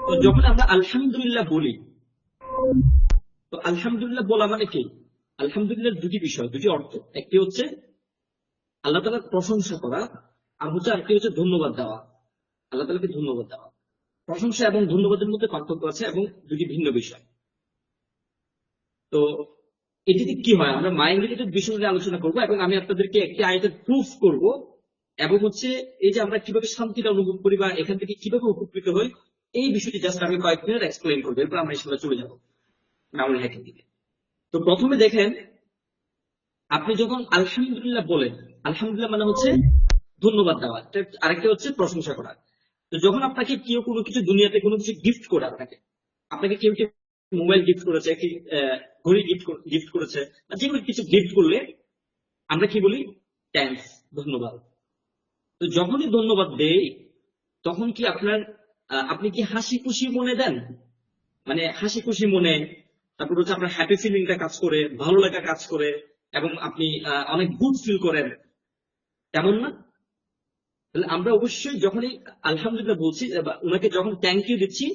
তো যখন আমরা আলহামদুলিল্লাহ বলি, তো আলহামদুলিল্লাহ বলা মানে কি? আলহামদুলিল্লাহ দুটি বিষয়, দুটি অর্থ। একটি হচ্ছে আল্লাহ তাআলার প্রশংসা করা, আর আরেকটি হচ্ছে ধন্যবাদ দেওয়া। আল্লাহ তাআলাকে ধন্যবাদ দেওয়া। প্রশংসা এবং ধন্যবাদের মধ্যে পার্থক্য আছে এবং দুটি ভিন্ন বিষয়। তো এটিতে কি হয়, আমরা মাইন্ড রিলেটেড বিষয় নিয়ে আলোচনা করবো এবং আমি আপনাদেরকে একটি আয়াতের প্রুফ করব, এবং হচ্ছে এই যে আমরা কিভাবে শান্তিটা অনুভব করি বা এখান থেকে কিভাবে উপকৃত হই, এই বিষয়টি জাস্ট আমি কয়েক মিনিট এক্সপ্লেন করবো, এরপর আমরা এই সময় চলে যাবো মেমোরি হ্যাকের দিকে। তো প্রথমে দেখেন, আপনি যখন আলহামদুলিল্লাহ বলেন, আলহামদুলিল্লাহ মানে হচ্ছে ধন্যবাদ দেওয়া, আরেকটা হচ্ছে প্রশংসা করা। তো যখন আপনাকে কেউ কোনো কিছু, দুনিয়াতে কোনো কিছু গিফট করে আপনাকে, আপনাকে কেউ কেউ মোবাইল গিফট করেছে, কি ঘড়ি গিফট করেছে, বা যে কোনো কিছু গিফট করলে আমরা কি বলি? থ্যাঙ্কস, ধন্যবাদ। তো যখনই ধন্যবাদ দেই, তখন কি আপনি কি হাসি খুশি মনে দেন? মানে হাসি খুশি মনে, তারপর হচ্ছে আপনার হ্যাপি ফিলিংটা কাজ করে, ভালো লাগা কাজ করে, এবং আপনি অনেক গুড ফিল করেন, তেমন না? তাহলে আমরা অবশ্যই যখনই আলহামদুলিল্লাহ বলছি বা ওনাকে যখন থ্যাংক ইউ দিচ্ছি,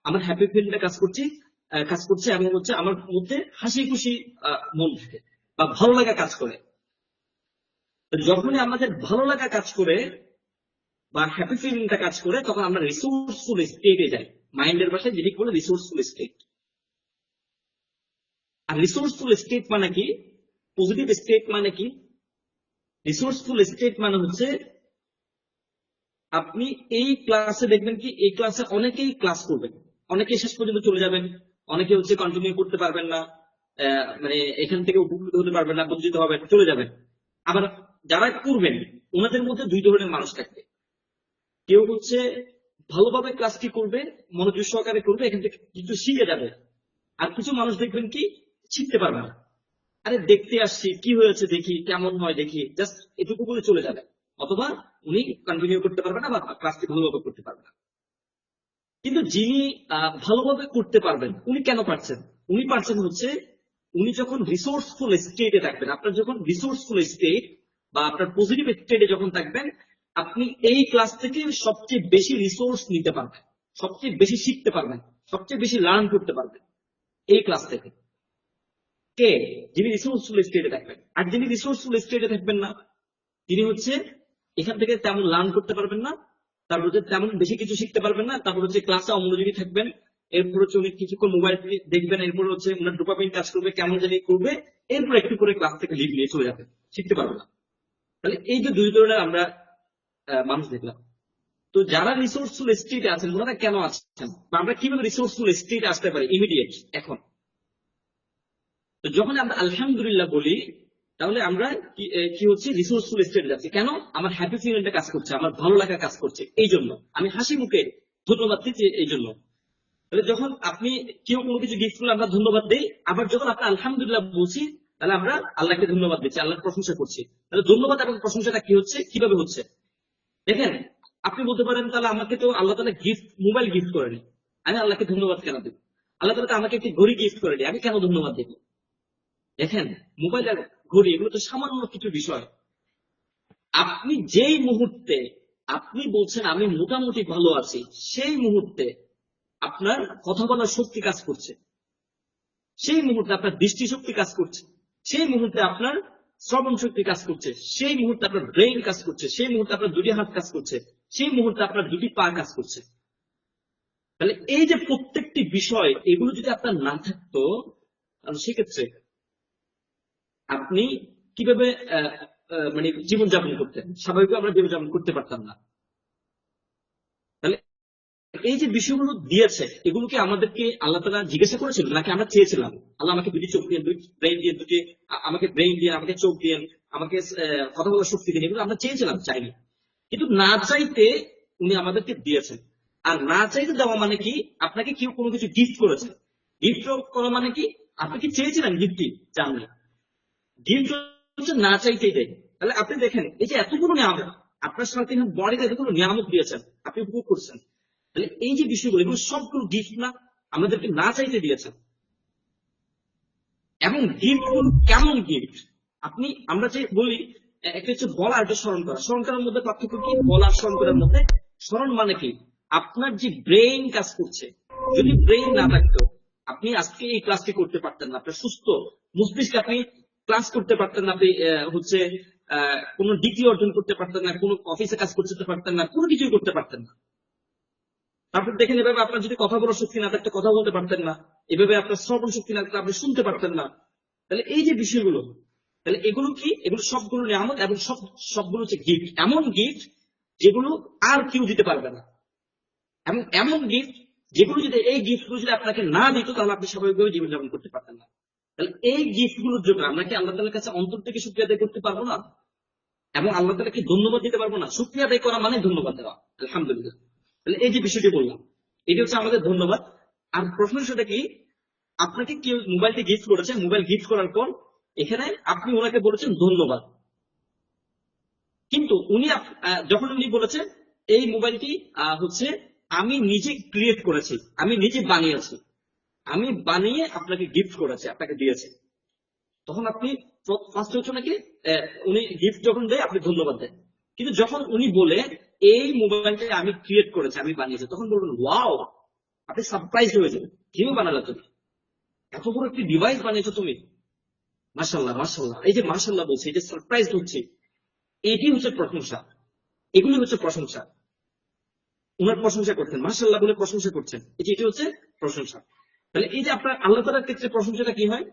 আমার হ্যাপি ফিলিংটা কাজ করছে এবং হচ্ছে আমার মধ্যে হাসি খুশি মন থাকে বা ভালো লাগা কাজ করে। যখনই আমাদের ভালো লাগা কাজ করে বা হ্যাপি ফিলিংটা কাজ করে, তখন আমরা রিসোর্সফুল স্টেটে যাই। মাইন্ডের ভাষায় যেটি বলে রিসোর্সফুল স্টেট। আর রিসোর্সফুল স্টেট মানে কি? পজিটিভ স্টেট মানে কি? রিসোর্সফুল স্টেট মানে হচ্ছে, আপনি এই ক্লাসে দেখবেন কি, এই ক্লাসে অনেকেই ক্লাস করবেন, অনেকেই শেষ পর্যন্ত চলে যাবেন, অনেকে হচ্ছে কন্টিনিউ করতে পারবেন না, মানে এখান থেকে উপকৃত হতে পারবেন না, বঞ্চিত হবেন, চলে যাবেন। আবার যারা করবেন, ওনাদের মধ্যে দুই ধরনের মানুষ থাকবে। কেউ হচ্ছে ভালোভাবে ক্লাসটি করবে, মনোযোগ সহকারে করবে, এখান থেকে কিছু শিখে যাবে। আর কিছু মানুষ দেখবেন কি, শিখতে পারবে না, আরে দেখতে আসছি, কি হয়েছে দেখি, কেমন হয় দেখি, জাস্ট এটুকু বলে চলে যাবে। অথবা উনি কন্টিনিউ করতে পারবে না বা ক্লাসটি ভালোভাবে করতে পারবে না। কিন্তু যিনি ভালোভাবে করতে পারবেন, উনি কেন পারছেন? উনি পারছেন হচ্ছে, উনি যখন রিসোর্সফুল স্টেটে থাকবেন, আপনার যখন রিসোর্সফুল স্টেট বা আপনার পজিটিভ স্টেটে যখন থাকবেন, আপনি এই ক্লাস থেকে সবচেয়ে বেশি রিসোর্স নিতে পারবেন, সবচেয়ে বেশি শিখতে পারবেন, সবচেয়ে বেশি লার্ন করতে পারবেন এই ক্লাস থেকে। কে? যিনি রিসোর্সফুল স্টেটে থাকবেন। আর যিনি রিসোর্সফুল স্টেটে থাকবেন না, তিনি হচ্ছে এখান থেকে তেমন লার্ন করতে পারবেন না, তারপর হচ্ছে তেমন বেশি কিছু শিখতে পারবেন না, তারপর হচ্ছে ক্লাসে অমনোযোগী থাকবেন, এরপর হচ্ছে উনি কিছুক্ষণ মোবাইল দেখবেন, এরপর হচ্ছে উনার ডোপামিন কাজ করবে, কেমন জানি করবে, এরপর একটু করে ক্লাস থেকে লিভ নিয়ে চলে যাবে, শিখতে পারবে না। তাহলে এই যে দুই ধরনের আমরা মানুষ দেখলাম। তো যারা রিসোর্সফুল স্টেটে আছেন, ওনারা কেন আছেন, বা আমরা কিভাবে রিসোর্সফুল স্টেটে আসতে পারি ইমিডিয়েট এখন? তো যখন আমরা আলহামদুলিল্লাহ বলি, তাহলে আমরা কি হচ্ছে, রিসোর্সফুল স্টেটে যাচ্ছি। কেন? আমার হ্যাপি ফিলিংটা কাজ করছে, আমার ভালো লাগা কাজ করছে, এই জন্য আমি হাসি মুখে ধন্যবাদ দিচ্ছি, এই জন্য। তাহলে যখন আপনি কেউ কোনো কিছু গিফট করলে আমরা ধন্যবাদ দিই, আবার যখন আমরা আলহামদুলিল্লাহ বলছি, তাহলে আমরা আল্লাহকে ধন্যবাদ দিচ্ছি, আল্লাহর প্রশংসা করছি। তাহলে ধন্যবাদ এবং প্রশংসাটা কি হচ্ছে, কিভাবে হচ্ছে? দেখেন, আপনি বলতে পারেন, তাহলে আমাকে তো আল্লাহ তাআলা মোবাইল গিফট করেনি, আমি আল্লাহকে ধন্যবাদ কেন দেব? আল্লাহ তাআলা আমাকে একটি ঘড়ি গিফট করেনি, আমি কেন ধন্যবাদ দেব? দেখেন, মোবাইল আর ঘড়ি এগুলো তো সামান্য কিছু বিষয়। আপনি যেই মুহূর্তে আপনি বলছেন আমি মোটামুটি ভালো আছি, সেই মুহূর্তে আপনার কথা বলার শক্তি কাজ করছে, সেই মুহূর্তে আপনার দৃষ্টিশক্তি কাজ করছে, সেই মুহূর্তে আপনার শ্রবণ শক্তি কাজ করছে, সেই মুহূর্তে আপনার ব্রেইন কাজ করছে, সেই মুহূর্তে আপনার দুটি হাত কাজ করছে, সেই মুহূর্তে আপনার দুটি পা কাজ করছে। তাহলে এই যে প্রত্যেকটি বিষয়, এগুলো যদি আপনার না থাকতো, তাহলে সেক্ষেত্রে আপনি কিভাবে মানে জীবনযাপন করতেন? স্বাভাবিকভাবে আমরা জীবনযাপন করতে পারতাম না। তাহলে এই যে বিষয়গুলো দিয়েছে, এগুলোকে আমাদেরকে আল্লাহ তাআলা জিজ্ঞাসা করেছিল, নাকি আমরা চেয়েছিলাম? আল্লাহ আমাকে দুটি চোখ দিয়ে, আমাকে ব্রেইন দিয়ে, আমাকে চোখ দিয়ে, আমাকে কথা বলার শক্তি দিয়ে, এগুলো আমরা চেয়েছিলাম? চাইনি। কিন্তু না চাইতে উনি আমাদেরকে দিয়েছেন। আর না চাইতে দেওয়া মানে কি? আপনাকে কেউ কোনো কিছু গিফট করেছে, গিফট করা মানে কি? আপনি কি চেয়েছিলেন গিফটটি? চাননি। গিফট হচ্ছে না চাইতেই দেয়। তাহলে আপনি দেখেন, এই যে এতগুলো নিয়ামত আপনার সাথে বডিতে, এতগুলো নিয়ামত দিয়েছেন, আপনি উপভোগ করছেন। তাহলে এই যে বিষয়গুলো, এগুলো সবগুলো গিফট না, আমাদেরকে না চাইতে দিয়েছেন। এবং গিফট কেমন গিফট? আমরা যে বলি, একটা হচ্ছে বলা, একটা স্মরণ করা। স্মরণ করার মধ্যে পার্থক্য কি? বলা স্মরণ করার মধ্যে। স্মরণ মানে কি? আপনার যে ব্রেইন কাজ করছে, যদি ব্রেইন না থাকতো আপনি আজকে এই ক্লাসটি করতে পারতেন না। আপনার সুস্থ মস্তিষ্কে আপনি ক্লাস করতে পারতেন না, আপনি হচ্ছে কোনো ডিগ্রি অর্জন করতে পারতেন না, কোনো অফিসে কাজ করতে পারতেন না, কোনো কিছুই করতে পারতেন না। তারপর দেখেন এভাবে আপনার যদি কথা বলার শক্তি না থাকতো কথা বলতে পারতেন না, এভাবে আপনার শ্রবণ শক্তি না থাকতো আপনি শুনতে পারতেন না। তাহলে এই যে বিষয়গুলো, তাহলে এগুলো কি? এগুলো সবগুলো নিয়ামত এবং সবগুলো হচ্ছে গিফট, এমন গিফট যেগুলো আর কেউ দিতে পারবে না, এবং এমন গিফট যেগুলো যদি এই গিফট গুলো যদি আপনাকে না দিত তাহলে আপনি স্বাভাবিকভাবে জীবনযাপন করতে পারতেন না। তাহলে এই গিফট গুলোর জন্য আমরা কি আল্লাহ তাআলার কাছে অন্তর থেকে শুকরিয়া আদায় করতে পারবো না? এবং আল্লাহ তাআলাকে ধন্যবাদ দিতে পারবো না? শুকরিয়া আদায় করা মানে ধন্যবাদ দেওয়া, আলহামদুলিল্লাহ। তাহলে এই যে বিষয়টি বললাম, এটি হচ্ছে আমাদের ধন্যবাদ। আর প্রশংসাটা কি? আপনাকে কেউ মোবাইলটি গিফট করেছে, মোবাইল গিফট করার পর এখানে আপনি ওনাকে বলেছেন ধন্যবাদ, কিন্তু উনি যখন উনি বলেছেন এই মোবাইলটি হচ্ছে আমি নিজে ক্রিয়েট করেছি, আমি নিজে বানিয়েছি, আমি বানিয়ে আপনাকে গিফট করেছি, আপনাকে দিয়েছি, তখন আপনি ফার্স্ট হচ্ছে নাকি উনি গিফট যখন দেয় আপনি ধন্যবাদ দেন। কিন্তু যখন উনি বলে এই মোবাইলটা আমি ক্রিয়েট করেছি, আমি বানিয়েছি, তখন বলবেন ওয়াও, আপনি সারপ্রাইজ হয়ে যাবেন, কিভাবে বানালে তুমি, এত বড় একটি ডিভাইস বানিয়েছো তুমি, মাশাআল্লাহ মাশাআল্লাহ। এই যে মাশাআল্লাহ বলছে, এই যে সারপ্রাইজ হচ্ছে, এটি হচ্ছে প্রশংসা, এগুলি হচ্ছে প্রশংসা। উনার প্রশংসা করছেন, মাশাআল্লাহ বলে প্রশংসা করছেন, এটি হচ্ছে প্রশংসা। তাহলে এই যে আপনার আল্লাহ তাআলার ক্ষেত্রে প্রশংসাটা কি হয়?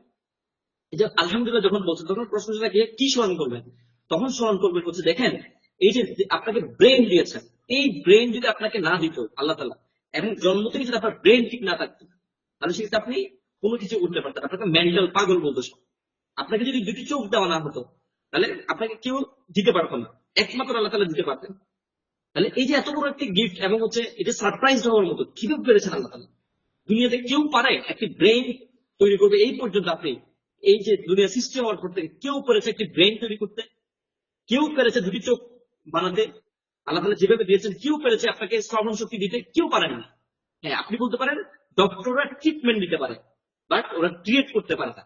এই যে আলহামদুলিল্লাহ যখন বলছেন তখন প্রশংসাটা কি স্মরণ করবেন? তখন স্মরণ করবেন হচ্ছে দেখেন এই যে আপনাকে ব্রেন দিয়েছেন, এই ব্রেন যদি আপনাকে না দিত আল্লাহ তাআলা, এবং জন্ম থেকে যদি আপনার ব্রেন ঠিক না থাকতো তাহলে সেক্ষেত্রে আপনি কোনো কিছু করতে পারতেন, আপনাকে মেন্টাল পাগল বলতো সব। আপনাকে যদি দুটি চোখ দেওয়া না হতো তাহলে আপনাকে কেউ দিতে পারতো না, একমাত্র আল্লাহ তাআলা দিতে পারতেন। তাহলে এই যে এত বড় একটি গিফট, এবং হচ্ছে এটা সারপ্রাইজ হওয়ার মতো, কিভাবে পেরেছেন আল্লাহ তাআলা? দুনিয়াতে কেউ পারে একটি ব্রেন তৈরি করবে? এই পর্যন্ত আপনি এই যে দুনিয়া সৃষ্টি হওয়ার পর থেকে কেউ পেরেছে একটি ব্রেন তৈরি করতে? কেউ পেরেছে দুটি চোখ বানাতে? আল্লাহ তাআলা যেভাবে দিয়েছেন, কেউ পেরেছে আপনাকে শ্রবণ শক্তি দিতে? কেউ পারেন না। হ্যাঁ, আপনি বলতে পারেন ডক্টররা ট্রিটমেন্ট দিতে পারে, বাট ওরা ক্রিয়েট করতে পারে না।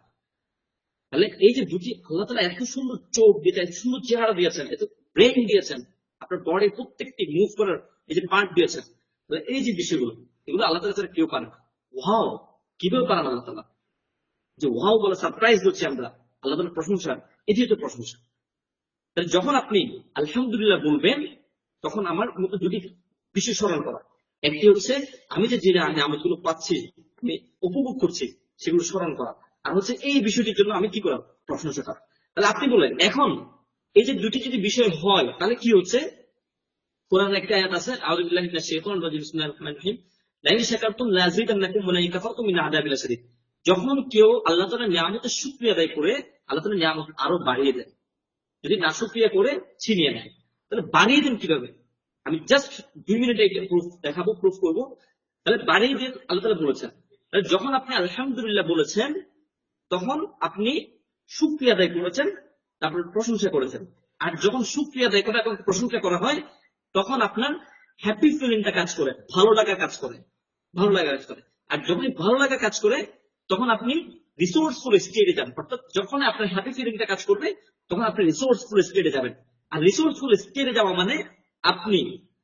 তাহলে এই যে দুটি আল্লাহ তাআলা এত সুন্দর চোখ দিয়েছেন, এত সুন্দর চেহারা দিয়েছেন, এত ব্রেন দিয়েছেন, আপনার বডির প্রত্যেকটি মুভ করার এই যে পার্ট দিয়েছেন, তাহলে এই যে বিষয়গুলো, এগুলো আল্লাহ তাআলা ছাড়া কেউ পারে না। ওয়াও, কিভাবে পারেন আল্লাহ তাআলা? যে ওয়াও বলে সারপ্রাইজ হচ্ছে আমরা, আল্লাহ তাআলার প্রশংসা, এটি হচ্ছে প্রশংসা। তাহলে যখন আপনি আলহামদুলিল্লাহ বলবেন তখন আমার মতো দুটি বিষয় স্মরণ করা, একটি হচ্ছে আমি যে যে নিয়ামতগুলো পাচ্ছি, আমি উপভোগ করছি, সেগুলো স্মরণ করা, আর হচ্ছে এই বিষয়টির জন্য আমি কি করা, প্রশংসা করা। তাহলে আপনি বলেন এখন এই যে দুটি যদি বিষয় হয় তাহলে কি হচ্ছে? কোরআন একটা আয়াত আছে, আউযু বিল্লাহি মিনাশ শাইতানির রাজিম, বিসমিল্লাহির রহমানির রহিম, লাইন শাকারতুম লাযিদান্নাকুম ওয়া লাইন কাফারতুম মিন আযাবিল শাদীদ। যখন কেউ আল্লাহ তাআলার নিয়ামতের শুকরিয়া আদায় করে আল্লাহ তাআলার নিয়ামত আরো বাড়িয়ে দেন, যদি না শুকরিয়া করে ছিনিয়ে নেয়, তাহলে বাড়িয়ে দেন কিভাবে? আমি জাস্ট 2 মিনিটে একটা প্রুফ দেখাবো, প্রুফ করবো। তাহলে বাড়িয়ে দেন আল্লাহ তাআলা বলেছেন। তাহলে যখন আপনি আলহামদুলিল্লাহ বলেছেন তখন আপনি শুকরিয়া আদায় করেছেন, তারপর প্রশংসা করেছেন। আর যখন শুকরিয়া আদায় করা এবং প্রশংসা করা হয় তখন আপনার হ্যাপি ফিলিংটা কাজ করে, ভালো লাগা কাজ করে, ভালো লাগা কাজ করে। আর যখন ভালো লাগা কাজ করে তখন আপনি রিসোর্সফুল স্টেটে যান, অর্থাৎ যখন আপনার হ্যাপি ফিলিংটা কাজ করবে তখন আপনি রিসোর্সফুল স্টেটে যাবেন। আর রিসোর্সফুল স্টেটে যাওয়া মানে আপনি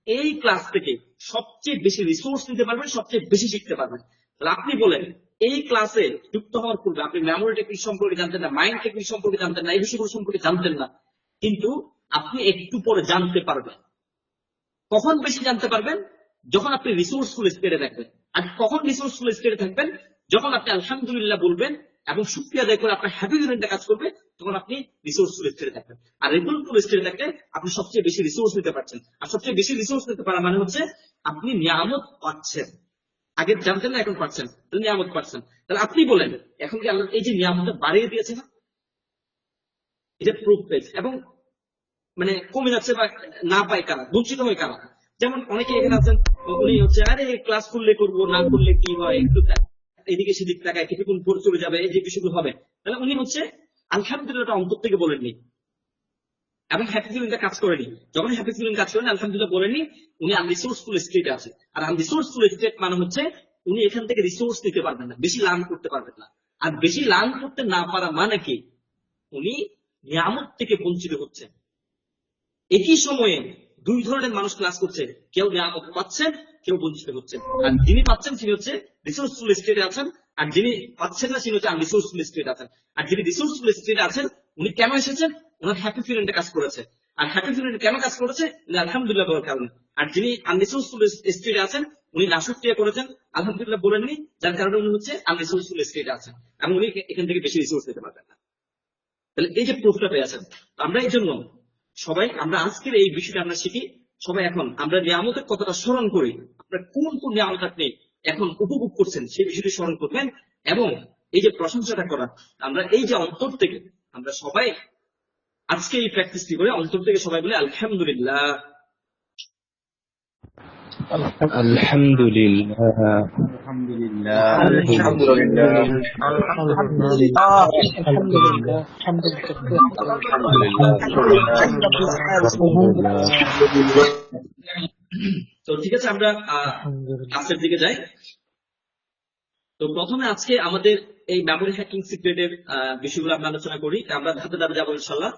এই ক্লাস থেকে সবচেয়ে বেশি রিসোর্স নিতে পারবেন, সবচেয়ে বেশি শিখতে পারবেন। তাহলে আপনি বলেন এই ক্লাসে যুক্ত হওয়ার পূর্বে আপনি মেমোরি টেকনিক সম্পর্কে জানতেন না, মাইন্ড টেকনিক সম্পর্কে জানতেন না, এই বিষয়গুলো সম্পর্কে জানতেন না, কিন্তু আপনি একটু পরে জানতে পারবেন। কখন বেশি জানতে পারবেন? যখন আপনি রিসোর্সফুল স্টেটে থাকবেন। আর কখন রিসোর্সফুল স্টেটে থাকবেন? যখন আপনি আলহামদুলিল্লাহ বলবেন এবং শুকরিয়া আদায় করে আপনার হ্যাপি ফিলিংটা কাজ করবে, তখন আপনি রিসোর্সফুল স্টেটে থাকবেন। আর রিসোর্সফুল স্টেটে থাকলে আপনি সবচেয়ে বেশি রিসোর্স নিতে পারছেন। আর সবচেয়ে বেশি রিসোর্স নিতে পারা মানে হচ্ছে আপনি নিয়ামত পাচ্ছেন, আগে জানতেন না এখন পাচ্ছেন, তাহলে নিয়ামত পাচ্ছেন। তাহলে আপনি বলেন এখন কি আল্লাহ এই যে নিয়ামতটা বাড়িয়ে দিয়েছে না? এটা প্রুফ পেয়েছে। এবং মানে কমে যাচ্ছে বা না পায় কারা, বঞ্চিত হয় কারা? যেমন অনেকে এখানে আছেন, উনি হচ্ছে আরে ক্লাস করলে করবো, না করলে কি হয়, একটু এদিকে সেদিক তাকায়, কিছুক্ষণ পর চলে যাবে, এই যে বিষয়গুলো হবে। তাহলে উনি হচ্ছে আলহামদুলিল্লাহ অন্তর থেকে বলেননি এবং হ্যাপি ফিলিংটা কাজ করেনি। যখন হ্যাপি ফিলিং কাজ করেনি, আলহামদুলিল্লাহ বলেননি, উনি আনরিসোর্সফুল স্টেটে আছে। আর আনরিসোর্সফুল স্টেট মানে হচ্ছে উনি এখান থেকে রিসোর্স নিতে পারবেন না, বেশি লার্ন করতে পারবেন না। আর বেশি লার্ন করতে না পারা মানে কি? উনি নিয়ামত থেকে বঞ্চিত হচ্ছেন। একই সময়ে দুই ধরনের মানুষ ক্লাস করছে, কেউ নিয়ামত পাচ্ছেন, কেউ বঞ্চিত হচ্ছেন। আর যিনি পাচ্ছেন তিনি হচ্ছে রিসোর্সফুল স্টেটে আছেন, আর যিনি পাচ্ছেন না তিনি হচ্ছে আনরিসোর্সফুল স্টেটে আছেন। আর যিনি রিসোর্সফুল স্টেটে আছেন উনি কেন এসেছেন? ওনার হ্যাপি ফিলিংটা কাজ করেছে। আর হ্যাপি ফিলিংটা কেন কাজ করেছে? উনি আলহামদুলিল্লাহ বলার কারণে। আর যিনি আনরিসোর্সফুল স্টেটে আছেন উনি নাশক্রিয়া করেছেন, আলহামদুলিল্লাহ বলেননি, যার কারণে উনি হচ্ছে আনরিসোর্সফুল স্টেটে আছেন এবং উনি এখান থেকে বেশি রিসোর্স দিতে পারবেন না। তাহলে এই যে প্রুফটা পেয়ে আছেন, আমরা এই জন্য সবাই আমরা আজকের এই বিষয়টা আমরা শিখি। সবাই এখন আমরা নিয়ামতের কথাটা স্মরণ করি, আপনার কোন কোন নিয়ামত আপনি এখন উপভোগ করছেন সেই বিষয়টি স্মরণ করবেন। এবং এই যে প্রশংসাটা করা, আমরা এই যে অন্তর থেকে আমরা সবাই আজকে এই প্র্যাকটিসটি করে অন্তর থেকে সবাই বলে আলহামদুলিল্লাহ। الحمد لله الحمد لله الحمد لله الحمد لله الحمد لله الحمد لله তো ঠিক আছে, আমরা ক্লাসের দিকে যাই। তো প্রথমে আজকে আমাদের এই মেমোরি হ্যাকিং সিক্রেটের বিষয়গুলো আমরা আলোচনা করি, আমরা ধাপে ধাপে যাবো ইনশাল্লাহ।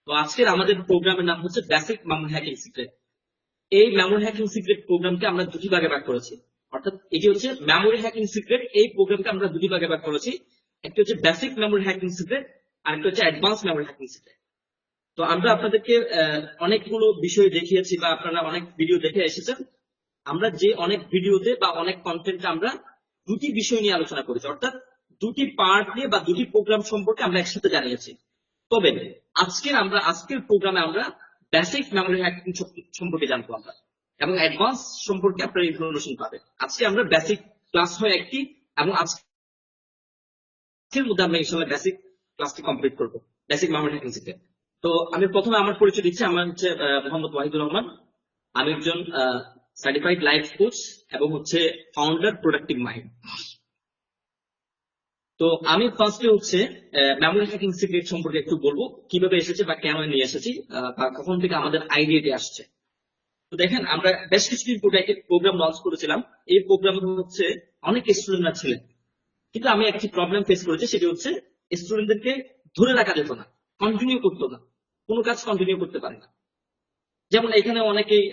তো আজকের আমাদের প্রোগ্রামের নাম হচ্ছে বেসিক মেমোরি হ্যাকিং সিক্রেট। এই মেমোরি হ্যাকিং সিক্রেট প্রোগ্রামকে আমরা দুটি ভাগে ভাগ করেছি, অর্থাৎ এটি হচ্ছে মেমোরি হ্যাকিং সিক্রেট। এই প্রোগ্রামকে আমরা দুটি ভাগে ভাগ করেছি, একটি হচ্ছে বেসিক মেমোরি হ্যাকিং সিক্রেট আর একটা হচ্ছে অ্যাডভান্স মেমোরি হ্যাকিং সিক্রেট। তো আমরা আপনাদেরকে অনেকগুলো বিষয় দেখিয়েছি বা আপনারা অনেক ভিডিও দেখে এসেছেন। আমরা যে অনেক ভিডিওতে বা অনেক কন্টেন্টে আমরা দুটি বিষয় নিয়ে আলোচনা করেছি, অর্থাৎ দুটি পার্ট নিয়ে বা দুটি প্রোগ্রাম সম্পর্কে আমরা একসাথে জানিয়েছি। তবে আজকের প্রোগ্রামে আমরা বেসিক মেমোরি হ্যাকিং সম্পর্কে জানবো আমরা, এবং অ্যাডভান্স সম্পর্কে আপনারা ইনফরমেশন পাবেন। আজকে আমরা বেসিক ক্লাস হয় একটি, এবং আজকের মধ্যে আমরা ইনশাআল্লাহ বেসিক ক্লাসটি কমপ্লিট করবো, বেসিক মেমোরি হ্যাকিং সিক্রেট। তো আমি প্রথমে আমার পরিচয় দিচ্ছি। আমার হচ্ছে মোহাম্মদ ওয়াহিদুর রহমান। আমি একজন সার্টিফাইড লাইফ কোচ এবং হচ্ছে ফাউন্ডার প্রোডাক্টিভ মাইন্ড। তো আমি ফার্স্টে হচ্ছে মেমোরি হ্যাকিং সিক্রেট সম্পর্কে একটু বলবো, কিভাবে এসেছে বা কেন নিয়ে এসেছি বা কখন থেকে আমাদের আইডিয়াটি আসছে। তো দেখেন, আমরা বেশ কিছুদিন পূর্বে একটি প্রোগ্রাম লঞ্চ করেছিলাম। এই প্রোগ্রাম হচ্ছে অনেক স্টুডেন্টরা ছিলেন, কিন্তু আমি একটি প্রবলেম ফেস করেছি, সেটি হচ্ছে স্টুডেন্টদেরকে ধরে রাখা যেত না, কন্টিনিউ করতো না, কোনো কাজ কন্টিনিউ করতে পারে না। যেমন এখানে অনেকেই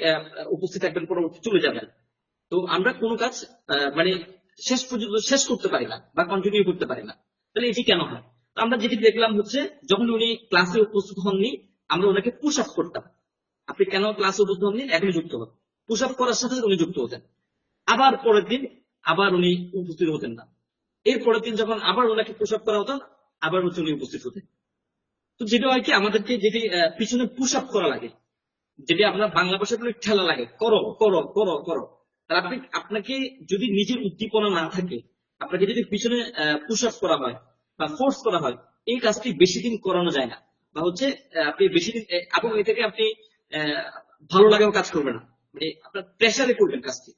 উপস্থিত থাকবেন, পরবর্তী চলে যাবেন। তো আমরা কোনো কাজ মানে শেষ পর্যন্ত শেষ করতে পারি না বা কন্টিনিউ করতে পারি না। তাহলে এটি কেন হয়? তো আমরা যেটি দেখলাম হচ্ছে, যখন উনি ক্লাসে উপস্থিত হননি আমরা ওনাকে পুশ আপ করতাম। আপনি কেন ক্লাসে উপস্থিত হননি, এখন যুক্ত হন। পুশ আপ করার সাথে উনি যুক্ত হতেন। আবার পরের দিন আবার উনি উপস্থিত হতেন না। এর পরের দিন যখন আবার ওনাকে পুশ আপ করা হতো, আবার হচ্ছে উনি উপস্থিত হতেন। তো যেটা হয় কি, আমাদেরকে যেটি পিছনে পুশ আপ করা লাগে, যেটি আপনার বাংলা ভাষায় বলে ঠেলা লাগে, করো করো করো করো। তাহলে আপনাকে যদি নিজের উদ্দীপনা না থাকে, আপনাকে যদি পিছনে পুশ আপ করা হয় বা ফোর্স করা হয়, এই কাজটি বেশি দিন করানো যায় না, বা হচ্ছে আপনি বেশি দিন এবং এ থেকে আপনি ভালো লাগেও কাজ করবেন না, মানে আপনার প্রেশারে করবেন কাজটি।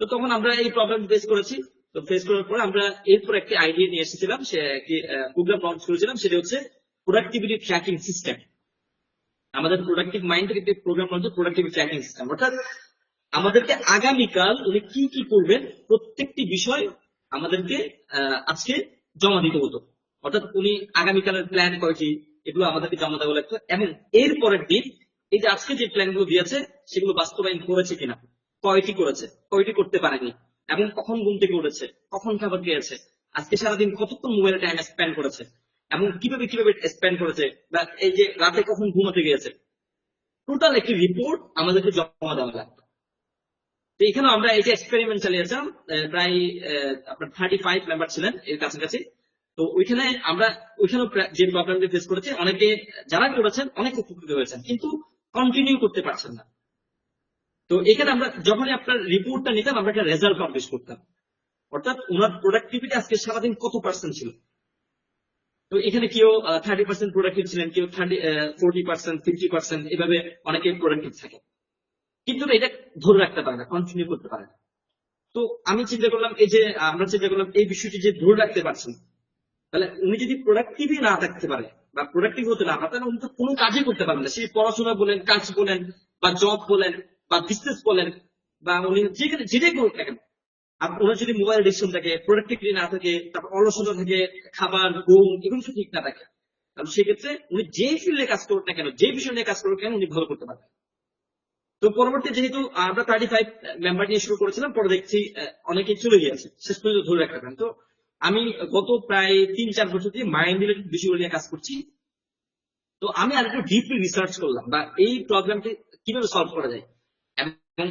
তো তখন আমরা এই প্রবলেম ফেস করেছি। তো ফেস করার পরে আমরা এরপর একটি আইডিয়া নিয়ে এসেছিলাম, সে একটি প্রোগ্রাম লঞ্চ করেছিলাম, সেটা হচ্ছে প্রোডাক্টিভিটি ট্র্যাকিং সিস্টেম। আমাদের প্রোডাক্টিভ মাইন্ডের একটি প্রোগ্রাম হচ্ছে প্রোডাক্টিভিটি ট্র্যাকিং সিস্টেম, অর্থাৎ আমাদেরকে আগামীকাল উনি কি কি করবেন প্রত্যেকটি বিষয় আমাদেরকে আজকে জমা দিতে হতো। অর্থাৎ উনি আগামীকালের প্ল্যান কয়টি, এগুলো আমাদেরকে জমা দেওয়া লাগতো। এবং এর পরের দিন এই যে আজকে যে প্ল্যানগুলো দিয়েছে সেগুলো বাস্তবায়ন করেছে কিনা, কয়টি করেছে, কয়টি করতে পারেনি, এবং কখন ঘুম থেকে উঠেছে, কখন খাবার খেয়েছে, আজকে সারাদিন কতক্ষণ মোবাইলে টাইম স্পেন্ড করেছে, এবং কিভাবে কিভাবে স্পেন্ড করেছে, বা এই যে রাতে কখন ঘুমাতে গিয়েছে, টোটাল একটি রিপোর্ট আমাদেরকে জমা দেওয়া লাগতো। তো এখানে আমরা এই যে এক্সপেরিমেন্ট চালিয়েছিলাম, প্রায় আপনার 35 মেম্বার ছিলেন এর কাছাকাছি। তো ওইখানে যে প্রবলেমটি ফেস করেছে, অনেকে যারা করেছেন অনেক উপকৃত হয়েছেন, কিন্তু কন্টিনিউ করতে পারছেন না। তো এখানে আমরা যখনই আপনার রিপোর্টটা নিতাম, আমরা একটা রেজাল্ট পাবলিশ করতাম, অর্থাৎ ওনার প্রোডাক্টিভিটি আজকে সারাদিন কত পার্সেন্ট ছিল। তো এখানে কেউ 30% প্রোডাক্টিভ ছিলেন, কেউ 40%, 50%, এভাবে অনেকে প্রোডাক্টিভ থাকে, কিন্তু এটা ধরে রাখতে পারে না, কন্টিনিউ করতে পারে না। তো আমি চিন্তা করলাম, এই বিষয়টি যে ধরে রাখতে পারছেন, তাহলে উনি যদি প্রোডাক্টিভই না থাকতে পারে বা প্রোডাক্টিভ হতে না পারে, তাহলে উনি তো কোনো কাজই করতে পারেন না। সেই পড়াশোনা বলেন, কাজ বলেন, বা জব বলেন, বা বিজনেস বলেন, বা উনি যেটাই করুক না কেন, আর ওনার যদি মোবাইল ডিকশন থাকে, প্রোডাক্টিভিটি না থাকে, তারপর অলসতা থাকে, খাবার ঘুম এগুলো ঠিক না থাকে, তাহলে সেক্ষেত্রে উনি যে ফিল্ডে কাজ করুক না কেন, যে বিষয় নিয়ে কাজ করুক কেন, উনি ভালো করতে পারবেন। তো পরবর্তী যেহেতু আমরা 35 মেম্বার নিয়ে শুরু করেছিলাম, পরে দেখছি অনেকে চলে গিয়েছে, শেষ পর্যন্ত ধরে রাখতে পারেন। তো আমি গত প্রায় 3-4 বছর দিয়ে মাইন্ড রিলেটেড বিষয়গুলো নিয়ে কাজ করছি। তো আমি আর একটু ডিপলি রিসার্চ করলাম বা এই প্রবলেমটি কিভাবে সলভ করা যায় এবং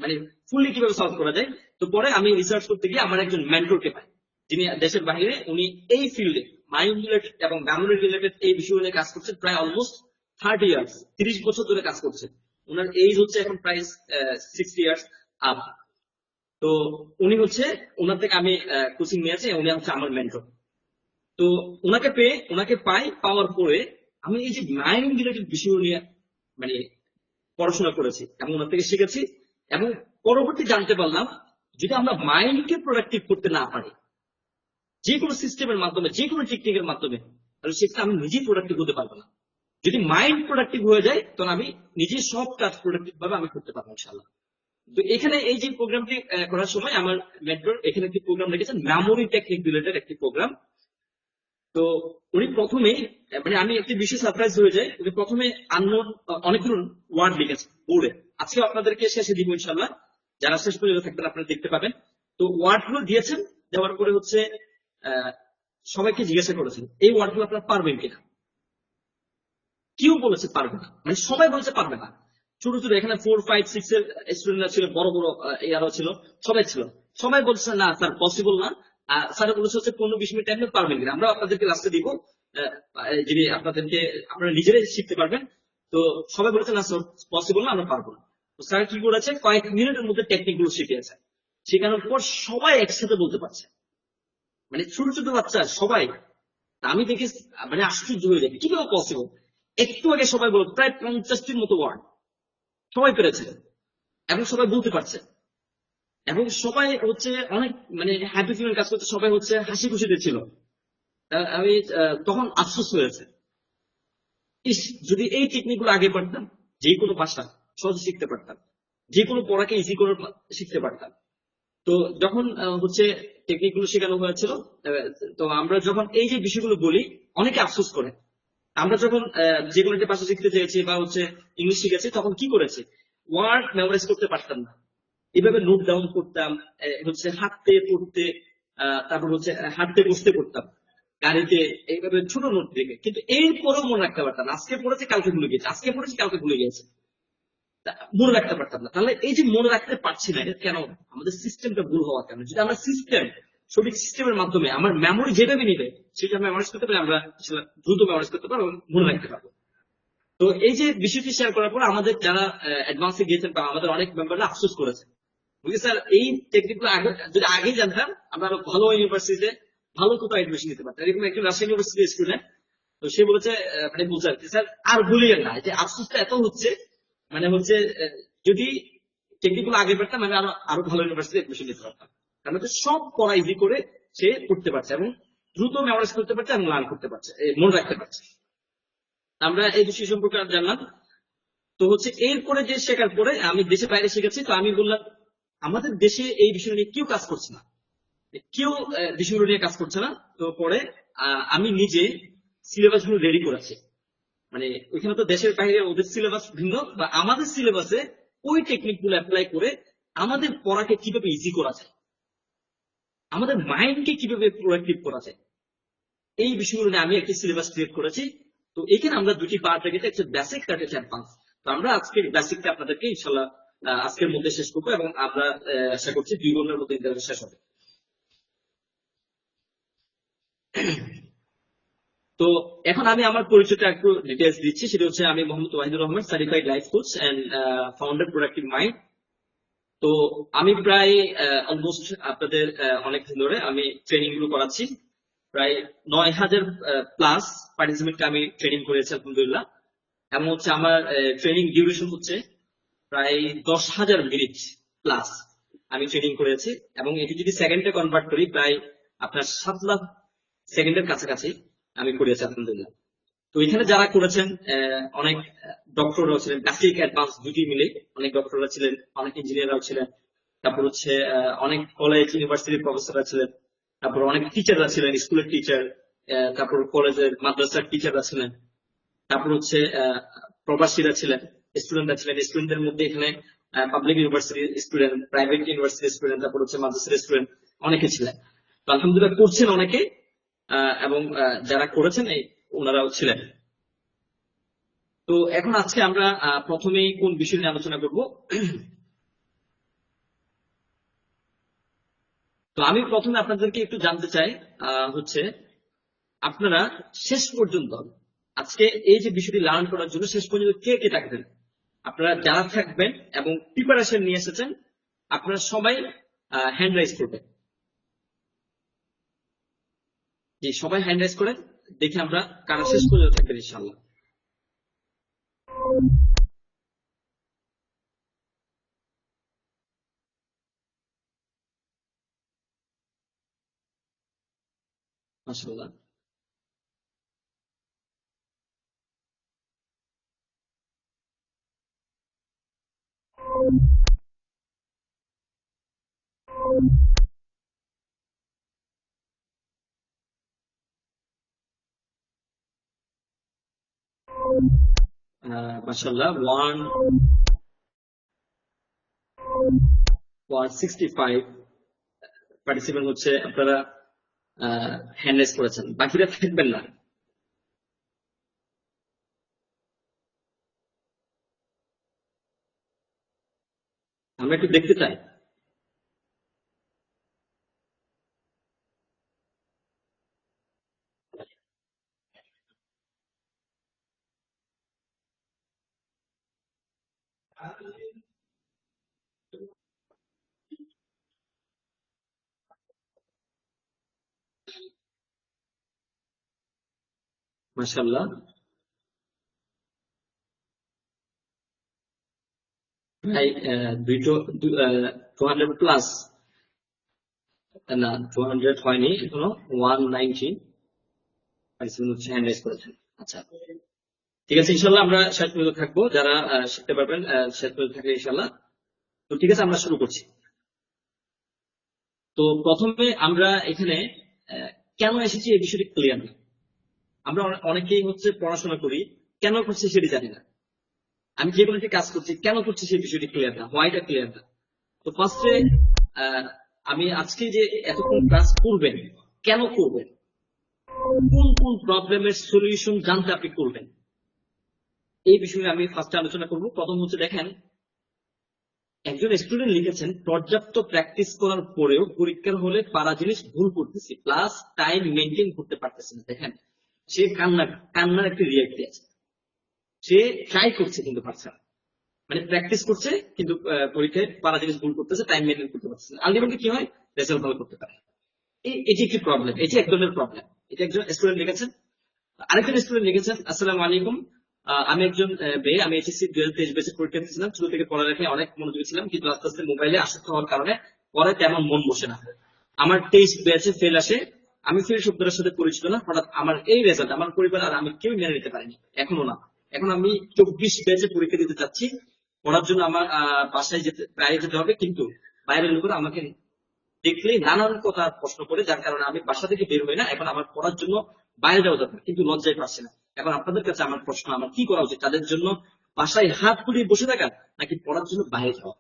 মানে ফুললি কিভাবে সলভ করা যায়। তো পরে আমি রিসার্চ করতে গিয়ে আমার একজন মেন্টরকে পাই, যিনি দেশের বাইরে, উনি এই ফিল্ডে মাইন্ড রিলেটেড এবং মেমোরি রিলেটেড এই বিষয়গুলো নিয়ে কাজ করছেন প্রায় অলমোস্ট 30 ইয়ার্স, 30 বছর ধরে কাজ করছেন। ওনার এজ হচ্ছে এখন প্রায় 60 ইয়ার্স আপ। তো উনি হচ্ছে, ওনার থেকে আমি কোচিং নিয়েছি, উনি হচ্ছে আমার মেন্টর। তো ওনাকে পাওয়ার পরে আমি এই যে মাইন্ড রিলেটেড বিষয়গুলো নিয়ে মানে পড়াশোনা করেছি এবং ওনার থেকে শিখেছি। এবং পরবর্তী জানতে পারলাম, যদি আমরা মাইন্ডকে প্রোডাক্টিভ করতে না পারি যে কোনো সিস্টেমের মাধ্যমে, যে কোনো টেকনিকের মাধ্যমে, তাহলে সেক্ষেত্রে আমি নিজেই প্রোডাক্টিভ হতে পারবো না। যদি মাইন্ড প্রোডাক্টিভ হয়ে যায়, তখন আমি নিজে সব কাজ প্রোডাক্টিভ ভাবে আমি করতে পারবো ইনশাআল্লাহ। তো এখানে এই যে প্রোগ্রামটি করার সময় আমার মেন্টর এখানে একটি প্রোগ্রাম রেখেছেন, মেমোরি টেকনিক রিলেটেড একটি প্রোগ্রাম। তো উনি প্রথমে, মানে আমি একটি বিষয় সারপ্রাইজ হয়ে যায়, উনি প্রথমে আননোন অনেকগুলো ওয়ার্ড লিখেছেন বোর্ডে। আজকে আপনাদেরকে শেষে দিব ইনশাআল্লাহ, যারা শেষ পর্যন্ত থাকবেন আপনারা দেখতে পাবেন। তো ওয়ার্ড গুলো দিয়েছেন, দেওয়ার পরে হচ্ছে সবাইকে জিজ্ঞাসা করেছেন এই ওয়ার্ড গুলো আপনারা পারবেন কিনা। কেউ বলেছে পারবে না, মানে সবাই বলেছে পারবে না। ছোট ছোট এখানে 4, 5, 6 এর স্টুডেন্টরা ছিল, বড় বড় ইয়ারাও ছিল, সবাই ছিল। সবাই বলছে না স্যার পসিবল না। স্যার বলেছে হচ্ছে 15-20 মিনিট টাইমে পারবেন কিনা, আমরা আপনাদেরকে রাস্তা দিব, যদি আপনাদেরকে আপনারা নিজেরাই শিখতে পারবেন। তো সবাই বলেছে না স্যার পসিবল না, আমরা পারবো না। তো স্যার কি করেছে, কয়েক মিনিটের মধ্যে টেকনিক গুলো শিখিয়েছে। শেখানোর পর সবাই একসাথে বলতে পারছে, মানে ছোট ছোট বাচ্চা সবাই। আমি দেখে মানে আশ্চর্য হয়ে যাবে কিভাবে পসিবল। একটু আগে সবাই বলতো প্রায় 50টির মতো ওয়ার্ড সবাই পেরেছে এবং সবাই বলতে পারছে এবং সবাই হচ্ছে অনেক মানে হ্যাপি ফিলিং কাজ করতে, সবাই হচ্ছে হাসি খুশিতে ছিল। আমি তখন আফসোস হয়েছে, ইস যদি এই টেকনিক গুলো আগে পারতাম, যে কোনো ভাষা সহজে শিখতে পারতাম, যে কোনো পড়াকে ইজি করে শিখতে পারতাম। তো যখন হচ্ছে টেকনিক গুলো শেখানো হয়েছিল, তো আমরা যখন এই যে বিষয়গুলো বলি অনেকে আফসোস করে। আমরা যখন যে কোনো একটা ভাষা শিখতে চেয়েছি বা হচ্ছে ইংলিশ শিখেছি, তখন কি করেছে, ওয়ার্ড মেমোরাইজ করতে পারতাম না, এভাবে নোট ডাউন করতাম, হচ্ছে হাঁটতে পড়তে, তারপর হচ্ছে হাঁটতে বসতে করতাম গাড়িতে, এইভাবে ছোট নোট দেখে, কিন্তু এরপরেও মনে রাখতে পারতাম না। আজকে পড়েছে কালকে ভুলে গেছে, আজকে পড়েছে কালকে ভুলে গেছে, মনে রাখতে পারতাম না। তাহলে এই যে মনে রাখতে পারছি না, এটা কেন? আমাদের সিস্টেমটা ভুল হওয়ার কারণে। যদি আমরা সিস্টেম, সঠিক সিস্টেমের মাধ্যমে আমার মেমোরি যেভাবে নিবে সেটা মেমোরাইজ করতে পারি, আমরা সেটা দ্রুত মেমোরাইজ করতে পারবো, মনে রাখতে পারবো। তো এই যে বিষয়টি শেয়ার করার পর আমাদের যারা অ্যাডভান্সে গিয়েছেন বা আমাদের অনেক মেম্বাররা আফসোস করেছে, বুঝলি স্যার এই টেকনিকগুলো আগে যদি আগেই জানতাম, আমরা আরো ভালো ইউনিভার্সিটিতে ভালো কোথাও এডমিশন নিতে পারতাম। এরকম একজন রাজশাহী ইউনিভার্সিটির স্টুডেন্ট, তো সে বলেছে মানে বলছে স্যার আর ভুলিয়েন না, যে আফসোসটা এত হচ্ছে, মানে হচ্ছে যদি টেকনিকগুলো আগে পারতাম আমি আরো ভালো ইউনিভার্সিটি এডমিশন নিতে পারতাম। কারণ হচ্ছে সব পড়া ইজি করে সে পড়তে পারছে এবং দ্রুত মেমোরাইজ করতে পারছে এবং লার্ন করতে পারছে, মনে রাখতে পারছে। আমরা এই বিষয় সম্পর্কে জানলাম। তো হচ্ছে এরপরে যে শেখার পরে আমি দেশে বাইরে শিখেছি, তো আমি বললাম আমাদের দেশে এই বিষয় নিয়ে কেউ কাজ করছে না, কেউ বিষয়গুলো নিয়ে কাজ করছে না। তো পরে আমি নিজে সিলেবাস গুলো রেডি করেছি, মানে ওইখানে তো দেশের বাইরে ওদের সিলেবাস ভিন্ন, বা আমাদের সিলেবাসে ওই টেকনিক গুলো অ্যাপ্লাই করে আমাদের পড়াকে কিভাবে ইজি করা যায়, আমাদের মাইন্ডকে কিভাবে প্রোডাক্টিভ করা যায়, এই বিষয়গুলো নিয়ে আমি একটি সিলেবাস ক্রিয়েট করেছি। তো এখানে আমরা দুটি পার্ট রেখেছি, একটা বেসিক আর একটা অ্যাডভান্স। তো আমরা আজকে বেসিকটা আপনাদেরকে ইনশাল্লাহ আজকের মধ্যে শেষ করবো এবং আমরা আশা করছি 2 ঘন্টার মধ্যে ইন্টারভিউ শেষ হবে। তো এখন আমি আমার পরিচয়টা একটু ডিটেলস দিচ্ছি, সেটা হচ্ছে আমি Mohammad Wahidur Rahman, certified life coach and founder productive mind. তো আমি প্রায় অলমোস্ট আপনাদের অনেকদিন ধরে আমি ট্রেনিং গুলো করাচ্ছি, প্রায় 9,000 প্লাস পার্টিসিপেন্টকে আমি ট্রেনিং করেছি আলহামদুলিল্লাহ। এমন হচ্ছে আমার ট্রেনিং ডিউরেশন হচ্ছে প্রায় 10,000 মিনিট প্লাস আমি ট্রেনিং করেছি, এবং এটি যদি সেকেন্ডে কনভার্ট করি প্রায় আপনার 7 লাখ সেকেন্ডের কাছাকাছি আমি করেছি আলহামদুলিল্লাহ। তো এখানে যারা করেছেন অনেক ডক্টররাও ছিলেন, বেসিক অ্যাডভান্স দুটি মিলে অনেক ডক্টররা ছিলেন, অনেক ইঞ্জিনিয়াররাও ছিলেন, তারপর হচ্ছে অনেক কলেজ ইউনিভার্সিটির প্রফেসররা ছিলেন, তারপর অনেক টিচাররা ছিলেন, স্কুলের টিচার, তারপর কলেজের মাদ্রাসার টিচাররা ছিলেন, তারপর হচ্ছে প্রবাসীরা ছিলেন, স্টুডেন্টরা ছিলেন। স্টুডেন্টদের মধ্যে এখানে পাবলিক ইউনিভার্সিটির স্টুডেন্ট, প্রাইভেট ইউনিভার্সিটির স্টুডেন্ট, তারপর হচ্ছে মাদ্রাসার স্টুডেন্ট অনেকে ছিলেন। তো আলহামদুলিল্লাহ করছেন অনেকে, এবং যারা করেছেন ওনারাও ছিলেন। তো এখন আজকে আমরা প্রথমেই কোন বিষয় নিয়ে আলোচনা করব? তো আমি প্রথমে আপনাদেরকে একটু জানতে চাই হচ্ছে আপনারা শেষ পর্যন্ত আজকে এই যে বিষয়টি লার্ন করার জন্য শেষ পর্যন্ত কে কে থাকবেন? আপনারা যারা থাকবেন এবং প্রিপারেশন নিয়ে এসেছেন আপনারা সবাই হ্যান্ড রাইজ করবেন। যে সবাই হ্যান্ড রাইজ করেন, দেখে আমরা কারা শেষ পর্যন্ত থাকবেন ইনশাআল্লাহ। মাশাআল্লাহ। মাশাআল্লাহ 165 পার্টিসিপেন্ট হচ্ছে আপনারা হ্যান্ড রাইজ করেছেন, বাকিরা থাকবেন না। আমরা একটু দেখতে চাই। মাশাআল্লাহ প্রায় 200 প্লাস, না 200 হয়নি এখনো, 190 পার্টিসিপেন্ট হচ্ছে হ্যান্ড রাইজ করেছেন। আচ্ছা ঠিক আছে, ইনশাআল্লাহ আমরা শেষ পর্যন্ত থাকবো, যারা শিখতে পারবেন শেষ পর্যন্ত থাকবে ইনশাআল্লাহ। তো ঠিক আছে, আমরা শুরু করছি। তো প্রথমে আমরা এখানে কেন এসেছি এই বিষয়টি ক্লিয়ার না। আমরা অনেকেই হচ্ছে পড়াশোনা করি, কেন করছি সেটি জানি না। আমি যে কোনো একটি কাজ করছি, কেন করছি সেই বিষয়টি ক্লিয়ার না, হোয়াইটা ক্লিয়ার না। তো ফার্স্টে আমি আজকে যে এতক্ষণ ক্লাস করবেন, কেন করবেন, কোন কোন প্রবলেমের সলিউশন জানতে আপনি করবেন, এই বিষয়ে আমি ফার্স্টে আলোচনা করব। প্রথম হচ্ছে দেখেন, একজন স্টুডেন্ট লিখেছেন পর্যাপ্ত প্র্যাকটিস করার পরেও পরীক্ষার হলে পারা জিনিস ভুল করতেছি, প্লাস টাইম মেনটেন করতে পারতেছে না। দেখেন সে কান্নার একটা রিয়াক্ট আছে, সে ট্রাই করছে কিন্তু পারছে না, মানে প্র্যাকটিস করছে কিন্তু পরীক্ষায় পারা জিনিস ভুল করতেছে, টাইম মেনটেন করতে পারছে না। আলটিমেটলি কি হয়, রেজাল্ট ভালো করতে পারে। এটি একটি প্রবলেম, এটি এক ধরনের প্রবলেম। এটা একজন স্টুডেন্ট লিখেছেন। আরেকজন স্টুডেন্ট লিখেছেন, আসসালামু আলাইকুম, আমি একজন মেয়ে, আমি এইচএসসি 2023 ব্যাচে পরীক্ষা দিয়েছিলাম। শুরু থেকে পড়ালেখায় অনেক মনোযোগী ছিলাম, কিন্তু আস্তে আস্তে মোবাইলে আসক্ত হওয়ার কারণে পরে তেমন মন বসে না। আমার 23 ব্যাচে ফেল আসে। আমি ফেল শব্দের সাথে পরিচিত না, হঠাৎ আমার এই রেজাল্ট আমার পরিবার আর আমি কেউ মেনে নিতে পারিনি, এখনো না। এখন আমি 24 ব্যাচে পরীক্ষা দিতে চাচ্ছি, পড়ার জন্য আমার বাসায় বাইরে যেতে হবে, কিন্তু বাইরের লোকেরা আমাকে দেখলেই নানান কথা প্রশ্ন করে, যার কারণে আমি বাসা থেকে বের হই না। এখন আমার পড়ার জন্য বাইরে যাওয়া দরকার, কিন্তু লজ্জায় পারছি না। এখন আপনাদের কাছে আমার প্রশ্ন, আমার কি করা উচিত? তাদের জন্য বাসায় হাত পুড়িয়ে বসে থাকা, নাকি পড়ার জন্য বাইরে যাওয়া?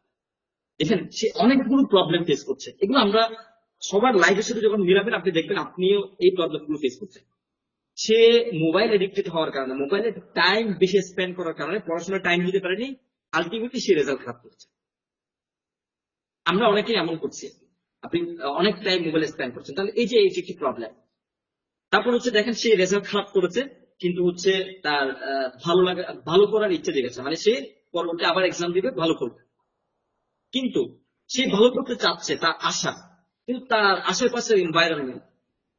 দেখেন সে অনেকগুলো প্রবলেম ফেস করছে, এগুলো আমরা সবার লাইফের সাথে যখন মিলাবেন আপনি দেখবেন আপনিও এই প্রবলেম গুলো ফেস করছেন। সে মোবাইল এডিক্টেড হওয়ার কারণে, মোবাইলে টাইম বেশি স্পেন্ড করার কারণে পড়াশোনার টাইম দিতে পারেনি, আলটিমেটলি সে রেজাল্ট খারাপ করেছে। আমরা অনেকেই এমন করছি, আপনি অনেক টাইম মোবাইল স্পেন্ড করছেন, তাহলে এই যে এটি একটি প্রবলেম। তারপর হচ্ছে দেখেন সে রেজাল্ট খারাপ করেছে, কিন্তু হচ্ছে তার ভালো করার ইচ্ছে জেগেছে, মানে সে পরবর্তী আবার এক্সাম দিবে, ভালো করবে। কিন্তু সে ভালো করতে চাচ্ছে, তার আশা, কিন্তু তার আশেপাশের এনভায়রনমেন্ট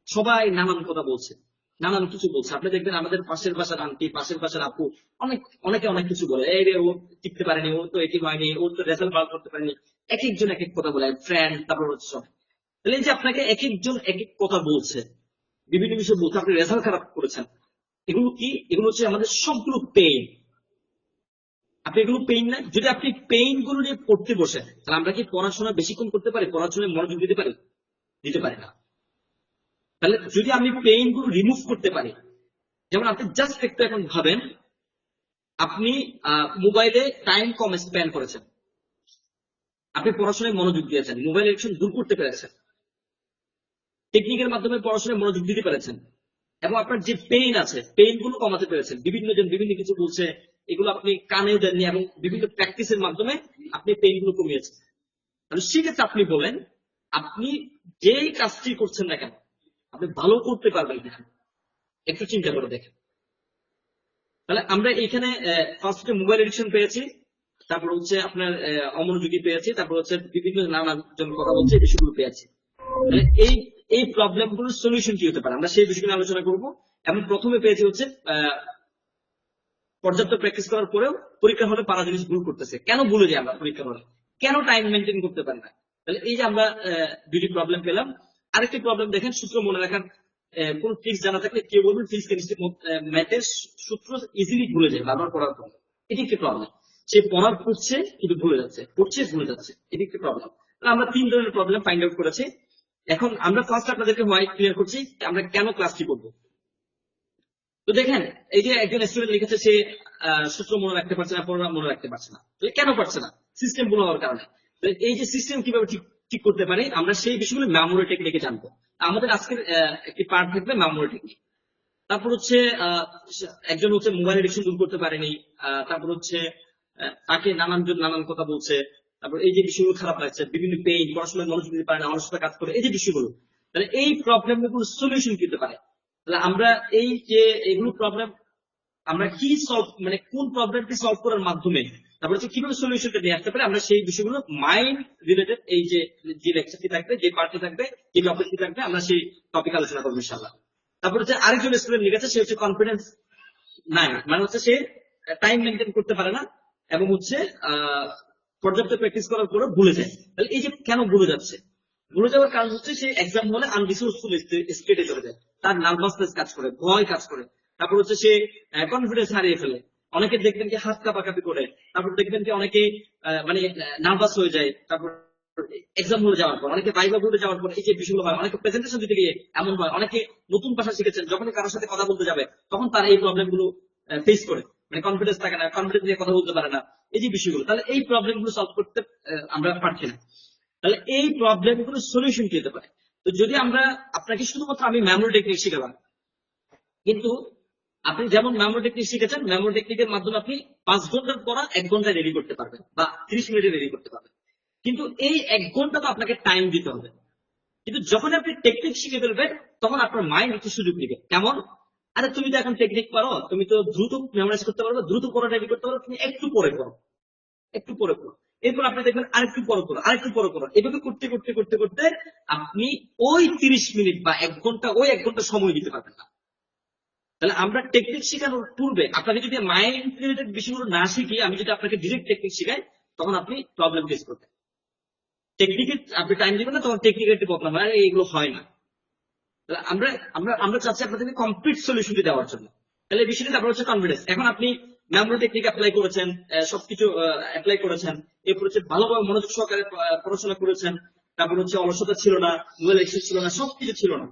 সবাই নানান কথা বলছে, নানান কিছু বলছে। আপনি দেখবেন আমাদের পাশের বাসার আন্টি, পাশের বাসার আপু অনেকে অনেক কিছু বলে, এই রে ও টিকতে পারেনি, ও তো এটি হয়নি, ও তো রেজাল্ট ভালো করতে পারেনি। এক একজন এক এক কথা বলে, ফ্রেন্ড, তারপর হচ্ছে সব। তাহলে এই যে আপনাকে এক একজন এক এক কথা বলছে, বিভিন্ন বিষয় বলছে, আপনি রেজাল্ট খারাপ করেছেন, এগুলো কি? এগুলো হচ্ছে আমাদের সবগুলো পেইন। আপনি এগুলো পেইন না, যদি আপনি পেইন গুলো নিয়ে পড়তে বসেন, তাহলে আমরা কি পড়াশোনা বেশিক্ষণ করতে পারি, পড়াশোনায় মনোযোগ দিতে পারি? দিতে পারি না। তাহলে যদি আমি পেইন গুলো রিমুভ করতে পারি, যেমন আপনি জাস্ট একটু এখন ভাবেন, আপনি মোবাইলে টাইম কম স্পেন্ড করেছেন, আপনি পড়াশোনায় মনোযোগ দিয়েছেন, মোবাইল এডিকশন দূর করতে পেরেছেন, টেকনিকের মাধ্যমে পড়াশোনায় মনোযোগ দিতে পেরেছেন, এবং আপনার যে পেইন আছে পেইন গুলো কমাতে পেরেছেন। বিভিন্ন জন বিভিন্ন কিছু বলছে, এগুলো আপনি কানেও দেননি, এবং বিভিন্ন প্র্যাকটিসের মাধ্যমে আপনি পেইন গুলো কমিয়েছেন। তাহলে সেক্ষেত্রে আপনি বলেন, আপনি যেই কাজটি করছেন না কেন আপনি ভালো করতে পারবেন কিনা, একটু চিন্তা করে দেখেন। তাহলে আমরা এখানে ফার্স্টে মোবাইল এডিকশন পেয়েছি, তারপর হচ্ছে আপনার অমনোযোগী পেয়েছি, তারপর হচ্ছে বিভিন্ন নানান জন কথা বলছে, এই বিষয়গুলো পেয়েছি। তাহলে এই প্রবলেম গুলোর সলিউশন কি হতে পারে আমরা সেই বিষয়গুলো আলোচনা করব। এবং প্রথমে পেয়েছি হচ্ছে পর্যাপ্ত প্র্যাকটিস করার পরেও পরীক্ষা হলে পারা জিনিস ভুল করতেছে। কেন ভুলে যাই আমরা পরীক্ষা হলে, কেন টাইম মেনটেন করতে পারি না? তাহলে এই যে আমরা দুটি প্রবলেম পেলাম। আরেকটি প্রবলেম দেখেন, সূত্র মনে রাখার কোন ট্রিক্স জানা থাকলে কেউ বলবেন ফিজিক্স কেমিস্ট্রি ম্যাথের সূত্র ইজিলি ভুলে যায় বারবার পড়ার পর। এটি একটি প্রবলেম, সে পড়ার পড়ছে কিন্তু ভুলে যাচ্ছে, পড়ছে ভুলে যাচ্ছে, এটি একটি প্রবলেম। আমরা 3 ধরনের প্রবলেম ফাইন্ড আউট করেছি। এখন আমরা ফার্স্ট আপনাদেরকে হোয়াইট ক্লিয়ার করছি আমরা কেন ক্লাসটি করবো। তো দেখেন, এই যে একজন স্টুডেন্ট লিখেছে সে সূত্র মনে রাখতে পারছে না, পড়া মনে রাখতে পারছে না। তো কেন পারছে না? সিস্টেম ভুল হওয়ার কারণে। তো এই যে সিস্টেম কিভাবে ঠিক করতে পারি আমরা সেই বিষয়গুলো মেমোরি টেকনিকে জানবো। আমাদের আজকের একটি পার্ট থাকবে মেমোরি টেকনিক। তারপর হচ্ছে একজন হচ্ছে মোবাইল এডিকশন দূর করতে পারেনি, তারপর হচ্ছে তাকে নানান জন নানান কথা বলছে, তারপর এই যে বিষয়গুলো খারাপ লাগছে, বিভিন্ন পেইন, পড়াশোনায় মনোযোগ দিতে পারে না, অলসতা কাজ করে, এই যে বিষয়গুলো, তাহলে এই প্রবলেম গুলো সলিউশন কি হতে পারে? তাহলে আমরা এই যে এগুলো প্রবলেম আমরা কি সলভ, মানে কোন প্রবলেমটি সলভ করার মাধ্যমে তারপর হচ্ছে কিভাবে সলিউশনটা নিয়ে আসতে পারে, আমরা সেই বিষয়গুলো মাইন্ড রিলেটেড এই যে লেকচারটি থাকবে, যে পার্টটি থাকবে, যে টপিকটি থাকবে, আমরা সেই টপিক আলোচনা করবো ইনশাআল্লাহ। তারপর হচ্ছে আরেকজন স্টুডেন্ট লিখেছে সে হচ্ছে কনফিডেন্স নাই, মানে হচ্ছে সে টাইম মেনটেন করতে পারে না এবং হচ্ছে পর্যাপ্ত প্র্যাকটিস করার পরে ভুলে যায়। তাহলে এই যে কেন ভুলে যাচ্ছে, ভুলে যাওয়ার কারণ হচ্ছে সে এক্সাম হলে আনরিসোর্সফুল স্টেটে চলে যায়, তার নার্ভাসনেস কাজ করে, ভয় কাজ করে, তারপর হচ্ছে সে কনফিডেন্স হারিয়ে ফেলে। অনেকে দেখবেন কি হাত কাঁপাকাঁপি করে, তারপর দেখবেন কি অনেকে মানে নার্ভাস হয়ে যায়, তারপর এক্সাম হলে যাওয়ার পর, অনেকে ভাইবা বোর্ডে যাওয়ার পর এই যে বিষয়গুলো হয়, অনেকে প্রেজেন্টেশন দিতে গিয়ে এমন হয়, অনেকে নতুন ভাষা শিখেছেন যখনই কারোর সাথে কথা বলতে যাবে তখন তার এই প্রবলেম গুলো ফেস করে, মানে কনফিডেন্স থাকে না, কনফিডেন্স নিয়ে কথা বলতে পারে না, এই যে বিষয়গুলো। তাহলে এই প্রবলেম গুলো সলভ করতে আমরা পারছি না। তাহলে এই প্রবলেম গুলো সলিউশন কি হতে পারে? তো যদি আমরা আপনাকে শুধুমাত্র আমি মেমোরি টেকনিক শিখালাম, কিন্তু আপনি যেমন মেমোরি টেকনিক শিখেছেন, মেমোরি টেকনিকের মাধ্যমে আপনি 5 ঘন্টার পড়া 1 ঘন্টায় রেডি করতে পারবেন বা 30 মিনিটে রেডি করতে পারবেন, কিন্তু এই 1 ঘন্টা তো আপনাকে টাইম দিতে হবে। কিন্তু যখন আপনি টেকনিক শিখে ফেলবেন তখন আপনার মাইন্ড একটু সুযোগ নিবে। কেমন? আরে তুমি তো এখন টেকনিক পারো, তুমি তো দ্রুত মেমোরাইজ করতে পারবে, দ্রুত পড়া রেডি করতে পারো, তুমি একটু পরে পড়ো, একটু পরে পড়ো, এরপর আপনি দেখবেন আরেকটু পরে পড়ো, আরেকটু পরে পড়ো, এভাবে করতে করতে করতে করতে আপনি ওই 30 মিনিট বা 1 ঘন্টা, ওই 1 ঘন্টা সময় দিতে পারবেন না। তাহলে আমরা টেকনিক শেখানোর পূর্বে আপনাকে যদি মাইন্ড রিলেটেড বিষয়গুলো না শিখি, আমি যদি আপনাকে ডিরেক্ট টেকনিক শিখাই তখন আপনি প্রবলেম ফেস করবেন। টেকনিকে আপনি টাইম দিবেন না, তখন টেকনিকের একটি প্রবলেম হয়, এগুলো হয় না। তাহলে আমরা আমরা আমরা চাচ্ছি আপনাদেরকে কমপ্লিট সলিউশনটি দেওয়ার জন্য। তাহলে এই বিষয়টি তারপর হচ্ছে কনফিডেন্স। এখন আপনি মেমোরি টেকনিক অ্যাপ্লাই করেছেন, সবকিছু অ্যাপ্লাই করেছেন, এরপর হচ্ছে ভালোভাবে মনোযোগ সহকারে পড়াশোনা করেছেন, তারপর হচ্ছে অলসতা ছিল না, মোবাইল এক্সেস ছিল না, সবকিছু ছিল না,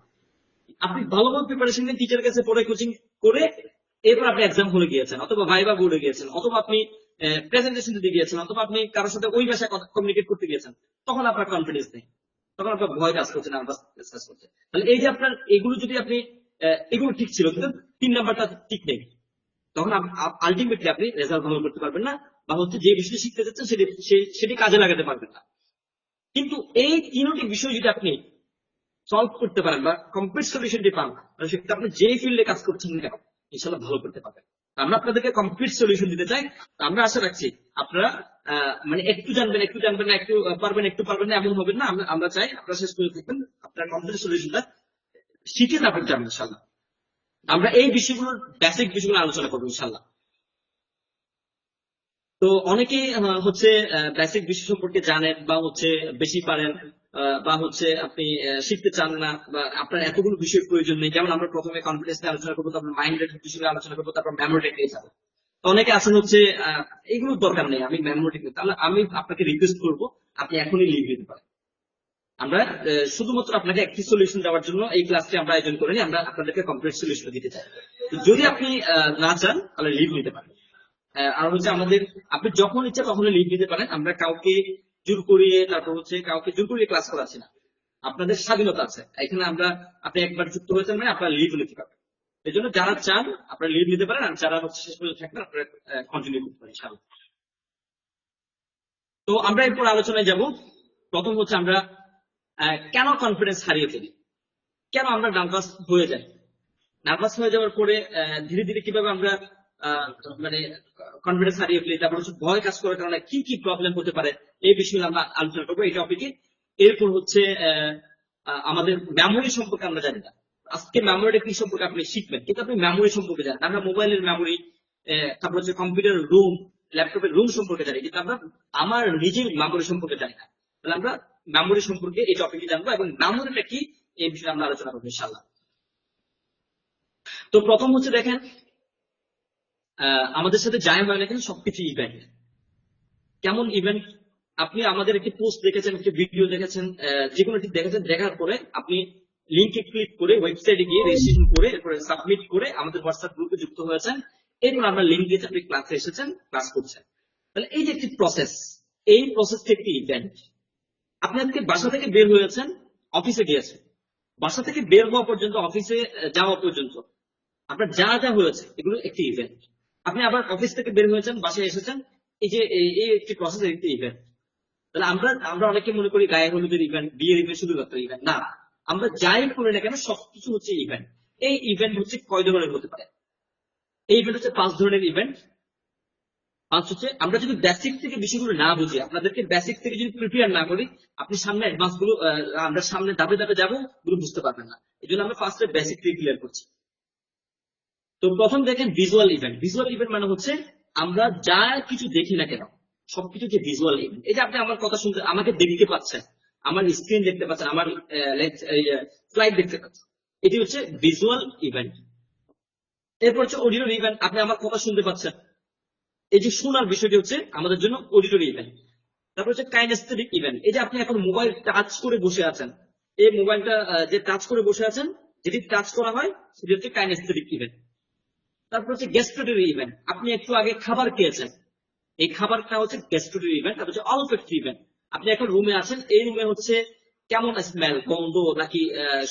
আপনি ভালোভাবে প্রিপারেশন নিয়ে টিচার কাছে পড়ে কোচিং করে এরপর আপনি এক্সাম হলে গিয়েছেন, অথবা ভাইবা বোর্ডে গিয়েছেন, অথবা আপনি প্রেজেন্টেশন দিতে গিয়েছেন, অথবা আপনি কারোর সাথে ওই ভাষায় কমিউনিকেট করতে গিয়েছেন, তখন আপনার কনফিডেন্স নেই, তখন আপনার ভয় কাজ করছে, নার্ভাস কাজ করছে। তাহলে এই যে আপনার এগুলো যদি আপনি এগুলো ঠিক ছিল কিন্তু 3 নাম্বারটা ঠিক নেই, তখন আলটিমেটলি আপনি রেজাল্ট ভালো করতে পারবেন না, বা হচ্ছে যে বিষয়টি শিখতে যাচ্ছেন সেটি কাজে লাগাতে পারবেন না। কিন্তু এই 3টি বিষয় যদি আপনি সলভ করতে পারেন বা কমপ্লিট সলিউশনটি পান, তাহলে সেটা আপনি যে ফিল্ডে কাজ করছেন না কেন ইনশাআল্লাহ ভালো করতে পারবেন। আমরা আপনাদেরকে কমপ্লিট সলিউশন দিতে চাই। আমরা আশা রাখছি আপনারা মানে একটু জানবেন না, একটু পারবেন না এমন হবেন না। আমরা চাই আপনারা শেষ করে থাকবেন, আপনার কমপ্লিট সলিউশনটা শিখে তারপর যাবেন ইনশাআল্লাহ। আমরা এই বিষয়গুলোর বেসিক বিষয়গুলো আলোচনা করবো ইনশাআল্লাহ। তো অনেকেই হচ্ছে বেসিক বিষয় সম্পর্কে জানেন বা হচ্ছে বেশি পারেন, বা হচ্ছে আপনি শিখতে চান না, বা আপনার এতগুলো বিষয়ের প্রয়োজন নেই। যেমন আমরা প্রথমে কনফিডেন্স নিয়ে আলোচনা করবো, তারপর মাইন্ড রিলেটেড বিষয়ে আলোচনা করবো, তারপর মেমোরি টেকনিক যাবো। তো অনেকে আছেন হচ্ছে এগুলোর দরকার নেই, আমি মেমোরি টেকনিক, তাহলে আমি আপনাকে রিকোয়েস্ট করবো আপনি এখনই লিভ দিতে পারেন। আমরা শুধুমাত্র আপনাকে একটি সলিউশন দেওয়ার জন্য এই ক্লাসটি আমরা আয়োজন করিনি, আমরা আপনাদেরকে কমপ্লিট সলিউশন দিতে চাই। তো যদি আপনি না চান তাহলে লিভ নিতে পারেন। আর হচ্ছে আমাদের আপনি যখন ইচ্ছা তখন লিভ নিতে পারেন, আমরা কাউকে জোর করিয়ে তারপর হচ্ছে কাউকে জোর করিয়ে ক্লাস করাচ্ছি না, আপনাদের স্বাধীনতা আছে এখানে। আমরা আপনি একবার যুক্ত হয়েছেন মানে আপনার লিভ নিতে পারবেন। এই জন্য যারা চান আপনারা লিভ নিতে পারেন, আর যারা হচ্ছে শেষ পর্যন্ত থাকবেন আপনারা কন্টিনিউ করতে পারেন ইনশাআল্লাহ। তো আমরা এরপর আলোচনায় যাব। প্রথম হচ্ছে আমরা কেন কনফিডেন্স হারিয়ে ফেলি, কেন আমরা নার্ভাস হয়ে যাই। নার্ভাস হয়ে যাওয়ার পরে ধীরে ধীরে কিভাবে আমরা মানে কনফিডেন্স হারিয়ে ফেলি, তারপর হচ্ছে ভয় কাজ করার কারণে কি কি প্রবলেম হতে পারে, এই বিষয়ে আমরা আলোচনা করবো এই টপিকে। এরপর হচ্ছে আমাদের মেমোরি সম্পর্কে আমরা জানি না, আজকে মেমোরিটা কি সম্পর্কে আপনি শিখবেন, কিন্তু আপনি মেমোরি সম্পর্কে জানেন। আমরা মোবাইলের মেমোরি, তারপর হচ্ছে কম্পিউটার রুম, ল্যাপটপের রুম সম্পর্কে জানি, কিন্তু আমরা আমার নিজের মেমোরি সম্পর্কে জানি না। তাহলে আমরা মেমোরি সম্পর্কে এই টপিকে জানবো এবং মেমোরিটা কি এই বিষয়ে আমরা আলোচনা করবো ইনশাআল্লাহ। তো প্রথম হচ্ছে দেখেন, আমাদের সাথে যায় হয় দেখেন সবকিছু ইভেন্ট। কেমন ইভেন্ট? আপনি আমাদের একটি পোস্ট দেখেছেন, একটি ভিডিও দেখেছেন, যে কোনো একটি দেখেছেন, দেখার পরে আপনি লিঙ্কে ক্লিক করে ওয়েবসাইটে গিয়ে রেজিস্ট্রেশন করে এরপরে সাবমিট করে আমাদের হোয়াটসঅ্যাপ গ্রুপে যুক্ত হয়েছেন। এরপর আমরা লিঙ্ক দিয়েছি, আপনি ক্লাসে এসেছেন, ক্লাস করছেন। তাহলে এই যে একটি প্রসেস, এই প্রসেসটি একটি ইভেন্ট। আপনি আজকে বাসা থেকে বের হয়েছেন, অফিসে গিয়েছেন, বাসা থেকে বের হওয়া পর্যন্ত, অফিসে যাওয়া পর্যন্ত আপনার যা যা হয়েছে এগুলো একটি ইভেন্ট। আপনি আবার অফিস থেকে বের হয়েছেন, বাসায় এসেছেন, এই যে এই একটি প্রসেস, একটি ইভেন্ট। তাহলে আমরা অনেকে মনে করি গায়ে হলুদের ইভেন্ট, বিয়ের ইভেন্ট শুধুমাত্র ইভেন্ট না, আমরা যাই করি না কেন সবকিছু হচ্ছে ইভেন্ট। এই ইভেন্ট হচ্ছে কয় ধরনের হতে পারে? এই ইভেন্ট হচ্ছে 5 ধরনের ইভেন্ট। 5 হচ্ছে আমরা যদি বেসিক থেকে বিষয়গুলো না বুঝি, আপনাদেরকে বেসিক থেকে যদি প্রিপেয়ার না করি, আপনি সামনে অ্যাডভান্স গুলো আমরা সামনে ধাপে ধাপে যাবো, গুলো বুঝতে পারবেন না। এই জন্য আমরা ফার্স্টে বেসিক থেকে ক্লিয়ার করছি। তো প্রথম দেখেন ভিজুয়াল ইভেন্ট। ভিজুয়াল ইভেন্ট মানে হচ্ছে আমরা যা কিছু দেখি না কেন সবকিছু যে ভিজুয়াল ইভেন্ট। এই যে আপনি আমার কথা শুনতে, আমাকে দেখতে পাচ্ছেন, আমার স্ক্রিন দেখতে পাচ্ছেন, আমার স্লাইড দেখতে পাচ্ছেন, এটি হচ্ছে ভিজুয়াল ইভেন্ট। এরপর হচ্ছে অডিও ইভেন্ট, আপনি আমার কথা শুনতে পাচ্ছেন, এই যে শোনার বিষয়টি হচ্ছে আমাদের জন্য অডিটরি ইভেন্ট। তারপর হচ্ছে কাইনেস্থেটিক ইভেন্ট, এই যে আপনি এখন মোবাইল টাচ করে বসে আছেন, এই মোবাইলটা যে টাচ করে বসে আছেন, যেটি টাচ করা হয় সেটি হচ্ছে কাইনেস্থেটিক ইভেন্ট। তারপর হচ্ছে গ্যাস্ট্রোটরি ইভেন্ট, আপনি একটু আগে খাবার খেয়েছেন, এই খাবারটা হচ্ছে গ্যাস্ট্রোটরি ইভেন্ট। তারপর হচ্ছে অলফ্যাক্টরি ইভেন্ট, আপনি এখন রুমে আছেন, এই রুমে হচ্ছে কেমন স্মেল, গন্ধ নাকি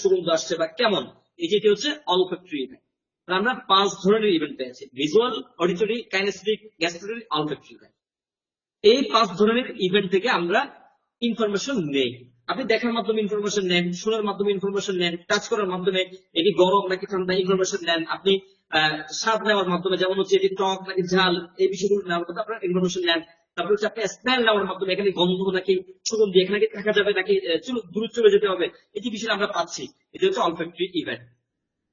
সুগন্ধ আসছে বা কেমন, এই যেটি হচ্ছে অলফ্যাক্টরি ইভেন্ট। আমরা 5 ধরনের ইভেন্ট পেয়েছি, visual, auditory, kinesthetic, gustatory, olfactory event. এই 5 ধরনের ইভেন্ট থেকে আমরা ইনফরমেশন নেই। আপনি দেখার মাধ্যমে ইনফরমেশন নেন, শোনার মাধ্যমে ইনফরমেশন নেন, টাচ করার মাধ্যমে এটি গরম নাকি ঠান্ডা ইনফরমেশন নেন, আপনি স্বাদ নেওয়ার মাধ্যমে যেমন হচ্ছে এটি টক নাকি ঝাল, এই বিষয়গুলো নেওয়ার মাধ্যমে আপনার ইনফরমেশন নেন। তারপর হচ্ছে আপনি স্মেল নেওয়ার মাধ্যমে এখানে গন্ধ নাকি সুগন্ধি, এখানে কি থাকা যাবে নাকি দূর চলে যেতে হবে, এই যে বিষয়টা আমরা পাচ্ছি, এটি হচ্ছে অলফ্যাক্টরি ইভেন্ট।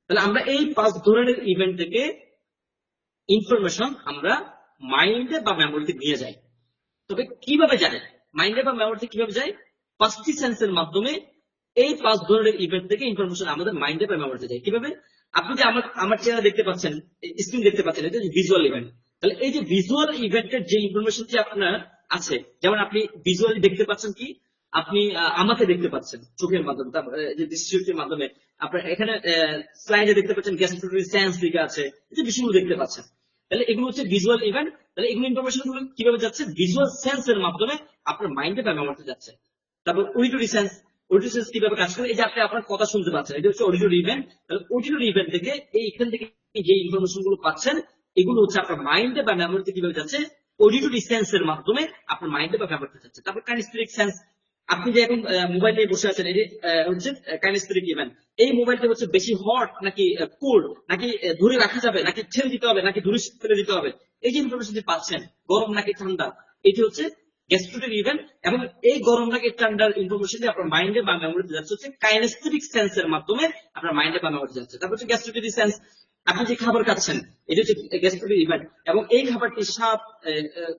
তাহলে আমরা এই 5 ধরনের ইভেন্ট থেকে ইনফরমেশন আমরা মাইন্ডে বা মেমোরিতে নিয়ে যাই। তবে কিভাবে যায়, মাইন্ডে বা মেমোরিতে কিভাবে যায়? 5টি সেন্সের মাধ্যমে এই 5 ধরনের ইভেন্ট থেকে ইনফরমেশন আমাদের মাইন্ডে বা মেমোরিতে যায়। কিভাবে? আপনি যে আমার চেহারা দেখতে পাচ্ছেন, স্ক্রিন দেখতে পাচ্ছেন, এটা ভিজুয়াল ইভেন্ট। তাহলে এই যে ভিজুয়াল ইভেন্টের যে ইনফরমেশনটি আপনার আছে, যেমন আপনি ভিজুয়ালি দেখতে পাচ্ছেন কি, আপনি আমাকে দেখতে পাচ্ছেন চোখের মাধ্যমে, যে দৃষ্টিশক্তির মাধ্যমে আপনার এখানে স্লাইডে দেখতে পাচ্ছেন গ্যাস্ট্রোটরি সেন্স লেখা আছে, এই যে বিষয়গুলো দেখতে পাচ্ছেন। তাহলে এগুলো হচ্ছে ভিজুয়াল ইভেন্ট। তাহলে এগুলো ইনফরমেশন গুলো কিভাবে যাচ্ছে? ভিজুয়াল সেন্স এর মাধ্যমে আপনার মাইন্ডে বা মেমোরিতে যাচ্ছে। তারপর অডিটরি সেন্স, অডিটরি সেন্স কিভাবে কাজ করে? এই যে আপনি আপনার কথা শুনতে পাচ্ছেন, এটা হচ্ছে অডিটরি ইভেন্ট। তাহলে অডিটরি ইভেন্ট থেকে এইখান থেকে যে ইনফরমেশন গুলো পাচ্ছেন, এগুলো হচ্ছে আপনার মাইন্ডে বা মেমোরিতে কিভাবে যাচ্ছে? অডিটরি সেন্স এর মাধ্যমে আপনার মাইন্ডে বা মেমোরিতে যাচ্ছে। তারপর কাইনেস্থেটিক সেন্স, আপনি যে এখন মোবাইল নিয়ে বসে আছেন, এই যে হচ্ছে কাইনেস্থেটিক ইভেন্ট। এই মোবাইলটা হচ্ছে বেশি হট নাকি কোল্ড, নাকি ধরে রাখা যাবে নাকি ছেড়ে দিতে হবে নাকি দূরে ফেলে দিতে হবে, এই যে ইনফরমেশন যে পাচ্ছেন, গরম নাকি ঠান্ডা, এটি হচ্ছে গ্যাস্ট্রোটরি ইভেন্ট। এবং এই গরম নাকি ঠান্ডার ইনফরমেশন যে আপনার মাইন্ডে বা মেমোরিতে যাচ্ছে হচ্ছে কাইনেস্থেটিক সেন্স এর মাধ্যমে আপনার মাইন্ডে বা মেমোরিতে যাচ্ছে। তারপর হচ্ছে গ্যাস্ট্রোটরি সেন্স, আপনি যে খাবার খাচ্ছেন, এটা হচ্ছে গ্যাস্ট্রোটরি ইভেন্ট। এবং এই খাবারটির স্বাদ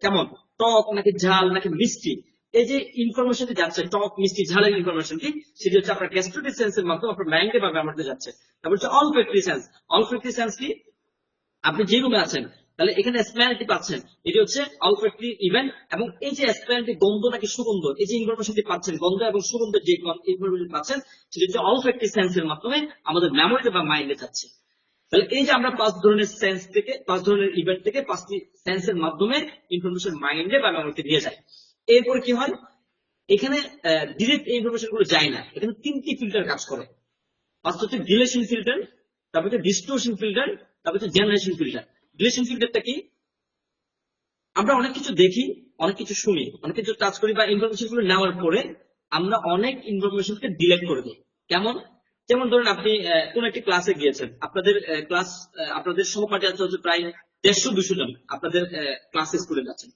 কেমন, টক নাকি ঝাল নাকি মিষ্টি, এই যে ইনফরমেশনটি যাচ্ছে টক মিষ্টি ঝালের ইনফরমেশনটি, সেটি হচ্ছে আপনার গ্যাস্ট্রোটরি সেন্সের মাধ্যমে আপনার মাইন্ডে বা মেমোরিতে যাচ্ছে। তারপর হচ্ছে অলফ্যাক্টরি সেন্স। অলফ্যাক্টরি সেন্স কি? আপনি যে রুমে আছেন, তাহলে এখানে স্মেলটি পাচ্ছেন, এটি হচ্ছে অলফ্যাক্টরি ইভেন্ট। এবং এই যে স্মেলটি গন্ধ নাকি সুগন্ধ, এই যে ইনফরমেশনটি পাচ্ছেন, গন্ধ এবং সুগন্ধের যে ইনফরমেশন পাচ্ছেন, সেটি হচ্ছে অলফ্যাক্টরি সেন্সের মাধ্যমে আমাদের মেমোরিতে বা মাইন্ডে যাচ্ছে। তাহলে এই যে আমরা 5 ধরনের সেন্স থেকে 5 ধরনের ইভেন্ট থেকে 5টি সেন্সের মাধ্যমে ইনফরমেশন মাইন্ডে বা মেমোরিতে নিয়ে যায়। এরপর কি হয়, এখানে ডিরেক্ট ইনফরমেশন গুলো যায় না, এখানে 3টি ফিল্টার কাজ করে। ফার্স্ট হচ্ছে ডিলেশন ফিল্টার, তারপর হচ্ছে ডিস্টোরশন ফিল্টার, তারপর হচ্ছে জেনারেশন ফিল্টার। ডিলেশন ফিল্টারটা কি, আমরা অনেক কিছু দেখি, অনেক কিছু শুনি, অনেক কিছু টাচ করি বা ইনফরমেশন গুলো নেওয়ার পরে আমরা অনেক ইনফরমেশনকে ডিলেট করে দিই। কেমন, যেমন ধরেন আপনি কোন একটি ক্লাসে গিয়েছেন, আপনাদের ক্লাস, আপনাদের সহপাঠী আছে হচ্ছে প্রায় 150-200 জন আপনাদের ক্লাসে স্টুডেন্ট আছেন।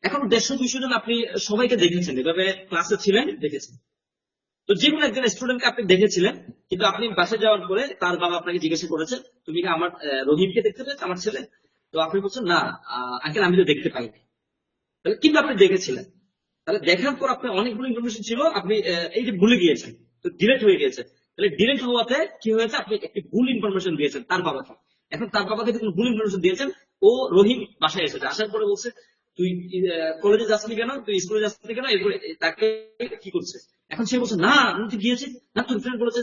এখন 150-200 জন আপনি সবাইকে দেখেছেন, এভাবে ক্লাসে ছিলেন, দেখেছেন। তো যে কোনো একজন স্টুডেন্টকে আপনি দেখেছিলেন, কিন্তু আপনি বাসে যাওয়ার পরে তার বাবা আপনাকে জিজ্ঞাসা করেছে, তুমি কি আমার রহিমকে দেখতে পেয়েছো, আমার ছেলে? তো আপনি বলছেন না আঙ্কেল, আমি তো দেখতে পাইনি। তাহলে কিন্তু আপনি দেখেছিলেন। তাহলে দেখার পর আপনার অনেকগুলো ইনফরমেশন ছিল, আপনি এই যে ভুলে গিয়েছেন, তো ডিলেট হয়ে গেছে। তাহলে ডিলেট হওয়াতে কি হয়েছে, আপনি একটি ভুল ইনফরমেশন দিয়েছেন তার বাবাকে। এখন তার বাবাকে যখন ভুল ইনফরমেশন দিয়েছেন, ও রহিম বাসায় এসেছে, আসার পরে বলছে তুই কলেজে যাসনি কেন, তুই স্কুলে যাসনি কেন, এরপরে তাকে কি করছে। এখন সে বলছে না আমি তো গিয়েছি, না তোর ফ্রেন্ড বলেছে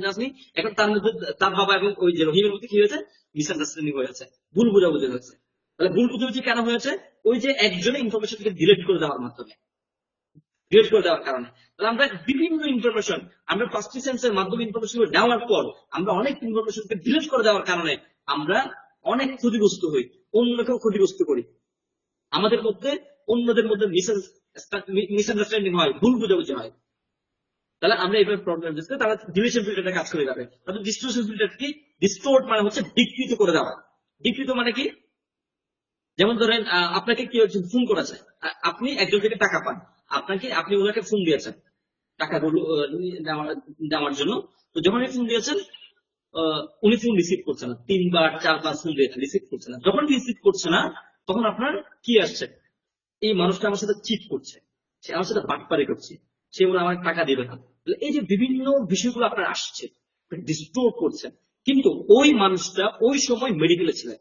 যাসনি। এখন তার মধ্যে তার বাবা এবং ওই যে রহিমের মধ্যে কি হয়েছে, মিসআন্ডারস্ট্যান্ডিং হয়েছে, ভুল বোঝাবুঝি হয়েছে। তাহলে ভুল বুঝাবুঝি কেন হয়েছে, ওই যে একজনে ইনফরমেশনকে ডিলেট করে দেওয়ার মাধ্যমে, ডিলেট করে দেওয়ার কারণে। তাহলে আমরা বিভিন্ন ইনফরমেশন, আমরা ফার্স্ট সেন্সের মাধ্যমে ইনফরমেশন নেওয়ার পর আমরা অনেক ইনফরমেশনকে ডিলেট করে দেওয়ার কারণে আমরা অনেক ক্ষতিগ্রস্ত হই, অন্যকেও ক্ষতিগ্রস্ত করি, আমাদের মধ্যে অন্যদের মধ্যে মিসআন্ডারস্ট্যান্ডিং হয়, ভুল বুঝাবুঝি হয়। তাহলে আমরা এইভাবে প্রবলেম দিচ্ছি, তারা ডিলেশন ফিল্টারটা কাজ করে যাবে। তারপর ডিস্টোরশন ফিল্টার কি, ডিস্টোর্ট মানে হচ্ছে বিকৃত করে দেওয়া। বিকৃত মানে কি, যেমন ধরেন আপনাকে কি একজন ফোন করেছে, আপনি একজন থেকে টাকা পান, আপনি ওনাকে ফোন দিয়েছেন টাকাগুলো নেওয়ার জন্য। তো যখন ফোন দিয়েছেন, উনি ফোন রিসিভ করছে না, 3-4 ফোন দিয়েছেন, রিসিভ করছে না। যখন রিসিভ করছে না, তখন আপনার কি আসছে, এই মানুষটা আমার সাথে চিট করছে, সে আমার সাথে বাটপারি করছে, সে বলে আমার টাকা দিবে না। এই যে বিভিন্ন বিষয়গুলো আপনার আসছে, ডিস্টোর্ট করছে। কিন্তু ওই মানুষটা ওই সময় মেডিকেলে ছিলেন,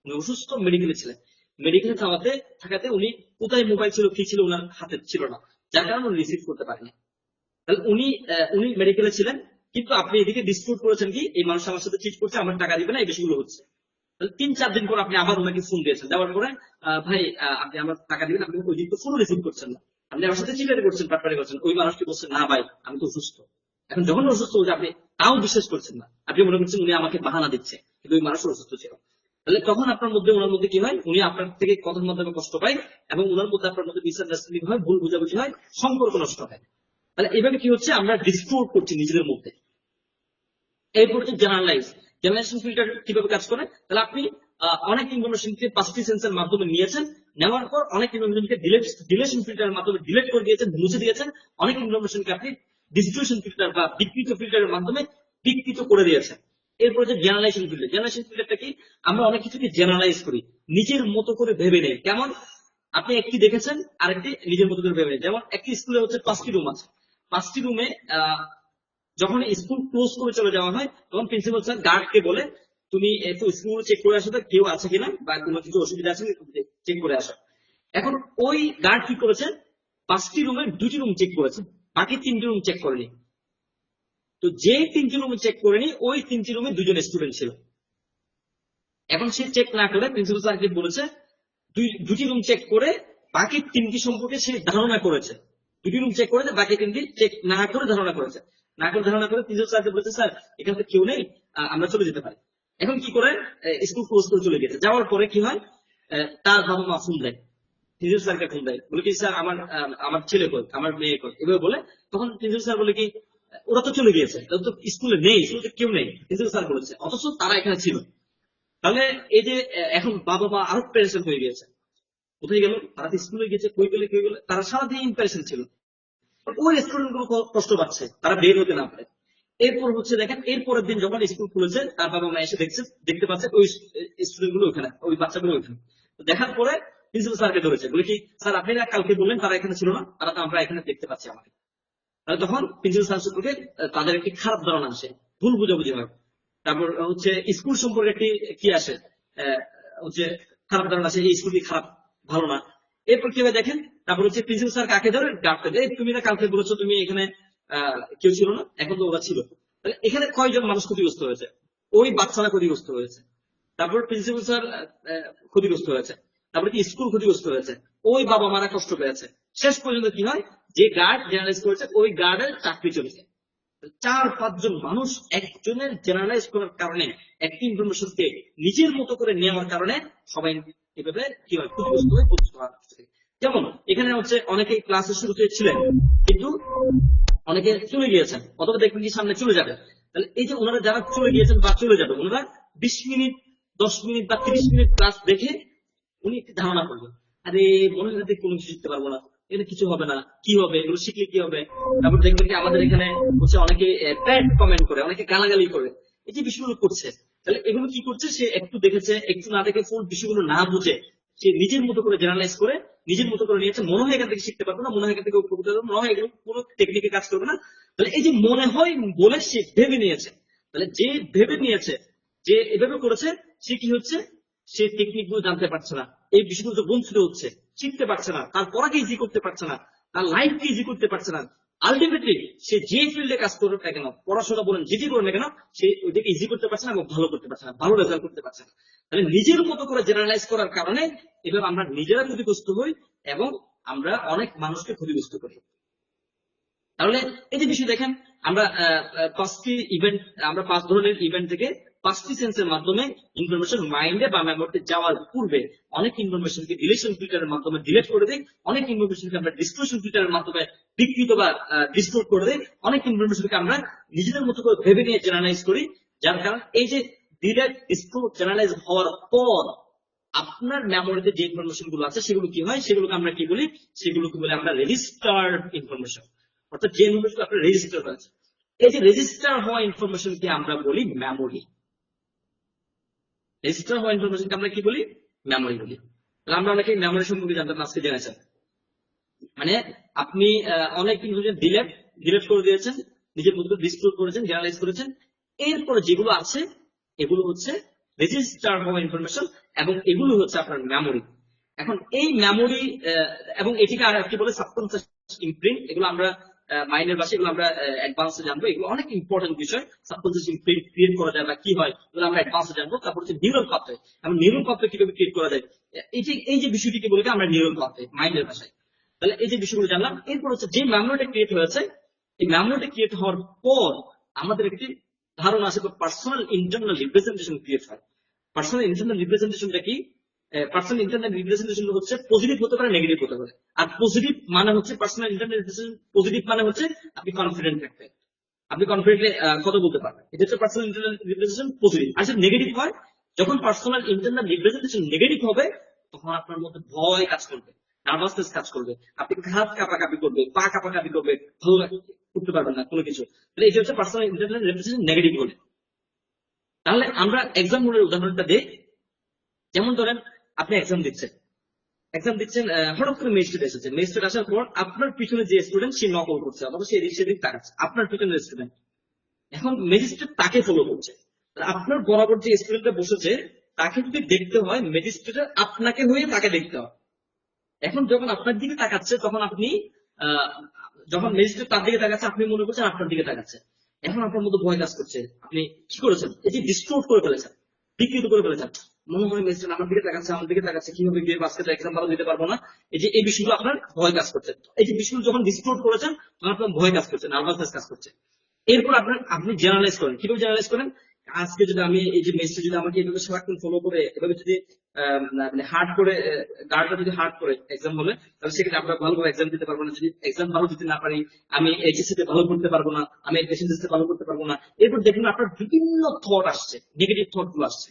উনি অসুস্থ, মেডিকেলে ছিলেন। মেডিকেলে থাকাতে উনি কোথায় মোবাইল ছিল, কি ছিল ওনার হাতে ছিল না, যার কারণে উনি রিসিভ করতে পারেনি। তাহলে উনি মেডিকেলে ছিলেন, কিন্তু আপনি এদিকে ডিসপিউট করেছেন কি, এই মানুষ আমার সাথে চিট করছে, আমার টাকা দিবে না, এই বিষয়গুলো হচ্ছে। তাহলে 3-4 দিন পর আপনি আবার ওনাকে ফোন দিয়েছেন, দেওয়ার পরে ভাই আপনি আমার টাকা দিবেন, আপনি ওই দিন তো ফোন রিসিভ করছেন না, আপনি আমার সাথে চিটারি করছেন, পাটপারি করছেন। ওই মানুষটি বলছেন না ভাই আমি তো অসুস্থ। এখন যখন অসুস্থ হচ্ছে আপনি তাও বিশ্বাস করছেন না, আপনি মনে করছেন উনি আমাকে বাহানা দিচ্ছে, কিন্তু ওই মানুষ অসুস্থ ছিল। তাহলে তখন আপনার মধ্যে ওনার মধ্যে কি হয়, উনি আপনার থেকে কথার মাধ্যমে কষ্ট পায় এবং ওনার মধ্যে আপনার মধ্যে মিসআন্ডারস্ট্যান্ডিং হয়, ভুল বুঝাবুঝি হয়, সম্পর্ক নষ্ট হয়। তাহলে এভাবে কি হচ্ছে, আমরা ডিস্টোর্ট করছি নিজেদের মধ্যে। এরপর হচ্ছে জেনারেশন ফিল্টার কিভাবে কাজ করে, তাহলে আপনি অনেক ইনফরমেশনকে 5টি সেন্সের মাধ্যমে নিয়েছেন, নেওয়ার পর অনেক ইনফরমেশনকে ডিলেশন ফিল্টারের মাধ্যমে ডিলেট করে দিয়েছেন, মুছে দিয়েছেন। অনেক ইনফরমেশনকে আপনি ডিস্ট্রিবিউশন ফিল্টার বা বিকৃত ফিল্টারের মাধ্যমে বিকৃত করে দিয়েছেন। এরপর হচ্ছে জেনারেশন ফিল্টার। জেনারেশন ফিল্টারটা কি, আমরা অনেক কিছুকে জেনারেলাইজ করি, নিজের মতো করে ভেবে নেই। কেমন, আপনি একটি দেখেছেন আরেকটি নিজের মতো করে ভেবে নেই। যেমন একটি স্কুলে হচ্ছে 5টি রুম আছে, 5টি রুমে যখন স্কুল ক্লোজ করে চলে যাওয়া হয়, তখন প্রিন্সিপাল স্যার গার্ডকে বলে তুমি একটু স্কুল চেক করে আসো, কেউ আছে কিনা বা কোনো কিছু অসুবিধা আছে চেক করে আসো। এখন ওই গার্ড কি করেছে, 5টি রুমের 2টি রুম চেক করেছে, বাকি 3টি রুম চেক করেনি। তো যে 3টি রুম চেক করেনি, ওই 3টি রুমে 2জন স্টুডেন্ট ছিল। এখন সে চেক না করে প্রিন্সিপাল স্যারকে বলেছে 2টি রুম চেক করে বাকি 3টি সম্পর্কে সে ধারণা করেছে। 2টি রুম চেক করেছে, বাকি 3টি চেক না করে ধারণা করেছে। ধারণা করে প্রিন্সিপাল স্যারকে বলেছে স্যার এখানে তো কেউ নেই, আমরা চলে যেতে পারি। এখন কি করে, স্কুল ক্লোজ করে চলে গেছে। যাওয়ার পরে কি হয়, তার বাবা মা ফোন দেয়, প্রিন্সিপাল স্যারকে ফোন দেয়, বলে কি স্যার আমার ছেলে কই, আমার মেয়ে কই, এভাবে বলে। তখন প্রিন্সিপাল স্যার বলে কি ওরা তো চলে গিয়েছে, তো স্কুলে নেই, স্কুলে কেউ নেই, প্রিন্সিপাল স্যার বলেছে, অথচ তারা এখানে ছিল। তাহলে এই যে এখন বাবা মা আরো প্রেশার হয়ে গিয়েছে, কোথায় গেল, তারা তো স্কুলে গেছে, কই গেলে, তারা সারাদিন ইম্প্রেশন ছিল। ওই স্টুডেন্ট গুলো কষ্ট পাচ্ছে, তারা বের হতে না পারে। এরপর হচ্ছে দেখেন, এরপরের দিন যখন স্কুল খুলেছে, তার বাবা মা এসে দেখতে পাচ্ছে ওই স্টুডেন্ট গুলো ওখানে, ওই বাচ্চাগুলো ওইখানে। দেখার পরে প্রিন্সিপাল স্যারকে ধরেছে, বলে কি স্যার আপনি না কালকে বললেন তারা এখানে ছিল না, তারা তো আমরা এখানে দেখতে পাচ্ছি আমাকে। তাহলে তখন প্রিন্সিপাল স্যার সম্পর্কে তাদের একটি খারাপ ধারণা আসে, ভুল বুঝাবুঝি হয়। তারপর হচ্ছে স্কুল সম্পর্কে একটি কি আসে, হচ্ছে খারাপ ধারণা আসে, এই স্কুলটি খারাপ, ভালো না। এরপর কিভাবে দেখেন, তারপর হচ্ছে প্রিন্সিপাল স্যার কাকে ধরে, গার্ডকে দেয়, তুমি না কালকে বলেছো তুমি এখানে কেউ ছিল না, এখন তো ওরা ছিল। তাহলে এখানে কয়জন মানুষ ক্ষতিগ্রস্ত হয়েছে, ওই বাচ্চারা ক্ষতিগ্রস্ত হয়েছে। তারপর প্রিন্সিপাল স্যার ক্ষতিগ্রস্ত হয়েছে। তারপরে কি স্কুল ক্ষতিগ্রস্ত হয়েছে, ওই বাবা মারা কষ্ট পেয়েছে। শেষ পর্যন্ত কি হয়, যে গার্ড জেনারেলাইজ করেছে ওই গার্ডের চাকরি চলে যায়। 4-5 জন মানুষ একজনের জেনারেলাইজ করার কারণে, একটি ইনফরমেশনকে নিজের মতো করে নেওয়ার কারণে সবাই এভাবে কি হয়, ক্ষতিগ্রস্ত হয়ে প্রতিষ্ঠিত হয়। যেমন এখানে হচ্ছে অনেকে ক্লাসের শুরুতে ছিলেন কিন্তু অনেকে চলে গিয়েছেন, অথবা দেখবেন কি সামনে চলে যাবে। তাহলে এই যে ওনারা যারা চলে গিয়েছেন বা চলে যাবে, ওনারা 20 মিনিট 10 মিনিট বা 30 মিনিট ক্লাস দেখে উনি একটি ধারণা করবেন, আরে মনে হয় কোনো কিছু শিখতে পারবো না, এটা কিছু হবে না, কি হবে, এগুলো শিখলে কি হবে। তারপর দেখবেন কি আমাদের এখানে হচ্ছে অনেকে ব্যাড কমেন্ট করে, অনেকে গালাগালি করে, এই যে বিষয়গুলো করছে। তাহলে এগুলো কি করছে, সে একটু দেখেছে, একটু না দেখে, ফুল বিষয়গুলো না বুঝে সে নিজের মতো করে জেনারেলাইজ করে নিজের মতো করে নিয়েছে। মনে হয় এখান থেকে শিখতে পারবো না, মনে হয় এখান থেকে উপকৃত হবো, মনে হয় এগুলো কোনো টেকনিকে কাজ করবে না। তাহলে এই যে মনে হয় বলে সে ভেবে নিয়েছে, তাহলে যে ভেবে নিয়েছে, যে এভাবে করেছে, সে কি হচ্ছে, সে টেকনিক গুলো জানতে পারছে না, এই বিষয়গুলো বঞ্চিত হচ্ছে, শিখতে পারছে না, তার পড়াকে ইজি করতে পারছে না, তার লাইফকে ইজি করতে পারছে না। আলটিমেটলি সে যে ফিল্ডে কাজ করবে না কেন, পড়াশোনা বলেন যেটি করবে না কেন, সে ওইটাকে ইজি করতে পারছে না এবং ভালো করতে পারছে না, ভালো রেজাল্ট করতে পারছে না। তাহলে নিজের মতো করে জেনারেলাইজ করার কারণে এভাবে আমরা নিজেরা ক্ষতিগ্রস্ত হই এবং আমরা অনেক মানুষকে ক্ষতিগ্রস্ত করি। তাহলে এই যে বিষয় দেখেন, আমরা 5টি ইভেন্ট, আমরা 5 ধরনের ইভেন্ট থেকে 5টি সেন্সের মাধ্যমে ইনফরমেশন মাইন্ডে বা মেমোরিতে যাওয়ার পূর্বে অনেক ইনফরমেশনকে ডিলিশন ফিল্টারের মাধ্যমে ডিলিট করে দেই, অনেক ইনফরমেশনকে আমরা ডিস্ট্রিবিউশন ফিল্টারের মাধ্যমে বিকৃত বা ডিস্টোর্ট করে দেই, অনেক ইনফরমেশনকে আমরা নিজেদের মতো করে ভেবে নিয়ে জেনারেলাইজ করি। যার কারণে এই যে ডিলিট, ডিস্টোর্ট, জেনারেলাইজ হওয়ার পর আপনার মেমোরিতে যে ইনফরমেশন গুলো আছে সেগুলো কি হয়, সেগুলোকে আমরা কি বলি, সেগুলোকে বলে আমরা রেজিস্টার্ড ইনফরমেশন, অর্থাৎ যে ইনফরমেশন আপনার রেজিস্টার হয়েছে। এই যে রেজিস্টার হওয়া ইনফরমেশনকে আমরা বলি মেমোরি। রেজিস্টার হওয়া ইনফরমেশনকে আমরা কি বলি, মেমোরি বলি। তাহলে আমরা অনেকে মেমোরি সম্পর্কে জানতাম, আজকে জেনেছেন। মানে আপনি অনেক ইনফরমেশন ডিলেট করে দিয়েছেন, নিজের মধ্যে ডিস্টোর করেছেন, জেনারেলাইজ করেছেন। এরপরে যেগুলো আছে এগুলো হচ্ছে রেজিস্টার হওয়া ইনফরমেশন এবং এগুলো হচ্ছে আপনার মেমোরি। এখন এই মেমোরি এবং এটিকে আর কি বলে, সাবকনসিয়াস ইমপ্রিন্ট। এগুলো আমরা মাইন্ডের ভাষায় এগুলো আমরা অ্যাডভান্সে জানবো, এগুলো অনেক ইম্পর্টেন্ট বিষয়। সাবকনসিয়াস ইমপ্রিন্ট ক্রিয়েট করা যায় বা কি হয়, এগুলো আমরা অ্যাডভান্সে জানবো। তারপর হচ্ছে নিউরাল পাথওয়ে, এবং নিউরাল পাথওয়ে কিভাবে ক্রিয়েট করা যায়, এই যে বিষয়টিকে বলে আমরা নিউরাল পাথওয়ে মাইন্ডের ভাষায়। তাহলে এই যে বিষয়গুলো জানলাম। এরপর হচ্ছে যে মেমোরিটা ক্রিয়েট হয়েছে, এই মেমোরিটা ক্রিয়েট হওয়ার পর আমাদের একটি ধারণা আছে, পার্সোনাল ইন্টারনাল রিপ্রেজেন্টেশন ক্রিয়েট হয়। পার্সোনাল ইন্টারনাল রিপ্রেজেন্টেশনটা কি? পার্সোনাল ইন্টারনাল রিপ্রেজেন্টেশন হচ্ছে পজিটিভ হতে পারে, নেগেটিভ হতে পারে। আর পজিটিভ মানে হচ্ছে, পার্সোনাল ইন্টারনাল রিপ্রেজেন্টেশন পজিটিভ মানে হচ্ছে আপনি কনফিডেন্ট থাকবেন, আপনি কনফিডেন্টলি কথা বলতে পারবেন, এটা হচ্ছে পার্সোনাল ইন্টারনাল রিপ্রেজেন্টেশন পজিটিভ। আর যদি নেগেটিভ হয়, যখন পার্সোনাল ইন্টারনাল রিপ্রেজেন্টেশন নেগেটিভ হবে, তখন আপনার মধ্যে ভয় কাজ করবে, নার্ভাসনেস কাজ করবে, আপনি হাত কাঁপাকাঁপি করবে, পা কাঁপাকাঁপি করবে, ভালো করতে পারবেন না কোনো কিছু। তাহলে এটা হচ্ছে পার্সোনাল ইন্টারনাল রিপ্রেজেন্টেশন নেগেটিভ হলে। তাহলে আমরা এক্সাম্পলের উদাহরণটা দিই। যেমন ধরেন আপনি এক্সাম দিচ্ছেন, হঠাৎ করে ম্যাজিস্ট্রেট এসেছে, ম্যাজিস্ট্রেট আসার পর আপনার পিছনে যে স্টুডেন্ট সে নকল করছে অথবা সে এদিক সেদিক তাকাচ্ছে, আপনার পিছনের স্টুডেন্ট। এখন ম্যাজিস্ট্রেট তাকে ফলো করছে, আপনার বরাবর যে স্টুডেন্টটা বসেছে তাকে যদি দেখতে হয়, ম্যাজিস্ট্রেটের আপনাকে হয়ে তাকে দেখতে হয়। এখন যখন আপনার দিকে তাকাচ্ছে, তখন আপনি যখন ম্যাজিস্ট্রেট তার দিকে তাকাচ্ছে, আপনি মনে করছেন আপনার দিকে তাকাচ্ছে। এখন আপনার মধ্যে ভয় কাজ করছে, আপনি কি করেছেন, এই যে ডিস্টোর্ট করে ফেলেছেন, বিকৃত করে ফেলেছেন। মনে হয় ম্যাজিস্ট্রেট আমার দিকে তাকাচ্ছে, কিভাবে গিয়ে আজকে তো এক্সাম ভালো দিতে পারবো না। এই যে এই বিষয়গুলো আপনার ভয় কাজ করছে। এই যে বিষয়গুলো যখন ডিস্টোর্ট করেছেন, তখন আপনার ভয় কাজ করছে, নার্ভাসনেস কাজ করছে। এরপর আপনি জেনারেলাইজ করেন, কিভাবে জেনারেলাইজ করেন, আজকে যদি আমি এই যে মেসেজ যদি আমাকে এভাবে সারাক্ষণ ফলো করে, এভাবে যদি মানে হার্ড করে, গার্ডটা যদি হার্ড করে এক্সাম হলে, তাহলে সেক্ষেত্রে আমরা ভালোভাবে এক্সাম দিতে পারবো না। যদি এক্সাম ভালো দিতে না পারি, আমি এইচএসসি তে ভালো করতে পারবো না, আমি এসএসসি তে ভালো করতে পারবো না। এরপর দেখুন আপনার বিভিন্ন থট আসছে, নেগেটিভ থট গুলো আসছে,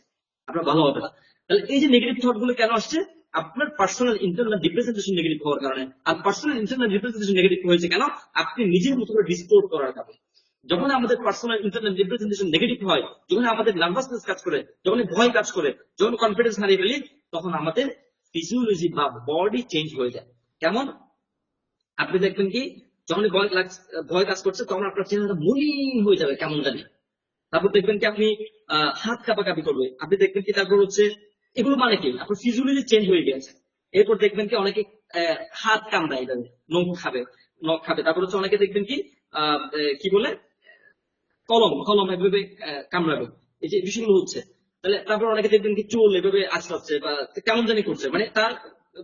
আপনার ভালো হবে না। তাহলে এই যে নেগেটিভ থট গুলো কেন আসছে? আপনার পার্সোনাল ইন্টারনাল রিপ্রেজেন্টেশন নেগেটিভ হওয়ার কারণে। আর পার্সোনাল ইন্টারনাল রিপ্রেজেন্টেশন নেগেটিভ হয়েছে কেন? আপনি নিজের মতো করে ডিস্টোর্ট করার কারণে। যখন আমাদের পার্সোনাল ইন্টারনাল রিপ্রেজেন্টেশন নেগেটিভ হয়, যখন আমাদের নার্ভাসনেস কাজ করে, যখন ভয় কাজ করে, যখন কনফিডেন্স হারিয়ে ফেলি, তখন আমাদের ফিজিওলজি বা বডি চেঞ্জ হয়ে যায়। কেমন? আপনি দেখবেন কি, যখন ভয় কাজ করছে, তখন আপনার চেহারাটা মলিন হয়ে যাবে কেমন জানি। তারপর দেখবেন কি আপনি হাত কাঁপাকাঁপি করবে, আপনি দেখবেন কি, তারপর হচ্ছে এগুলো মানে কি আপনার ফিজিওলজি চেঞ্জ হয়ে গেছে। এরপর দেখবেন কি অনেকে হাত কামড়ায় যাবে, নখ খাবে। তারপর হচ্ছে অনেকে দেখবেন কি কি বলে, কলম এভাবে কামড়াবে। এই যে বিষয়গুলো হচ্ছে, তাহলে তারপর অনেকে দেখবেন কি চুল এভাবে আঁচড়াচ্ছে বা কেমন জানি করছে, মানে তার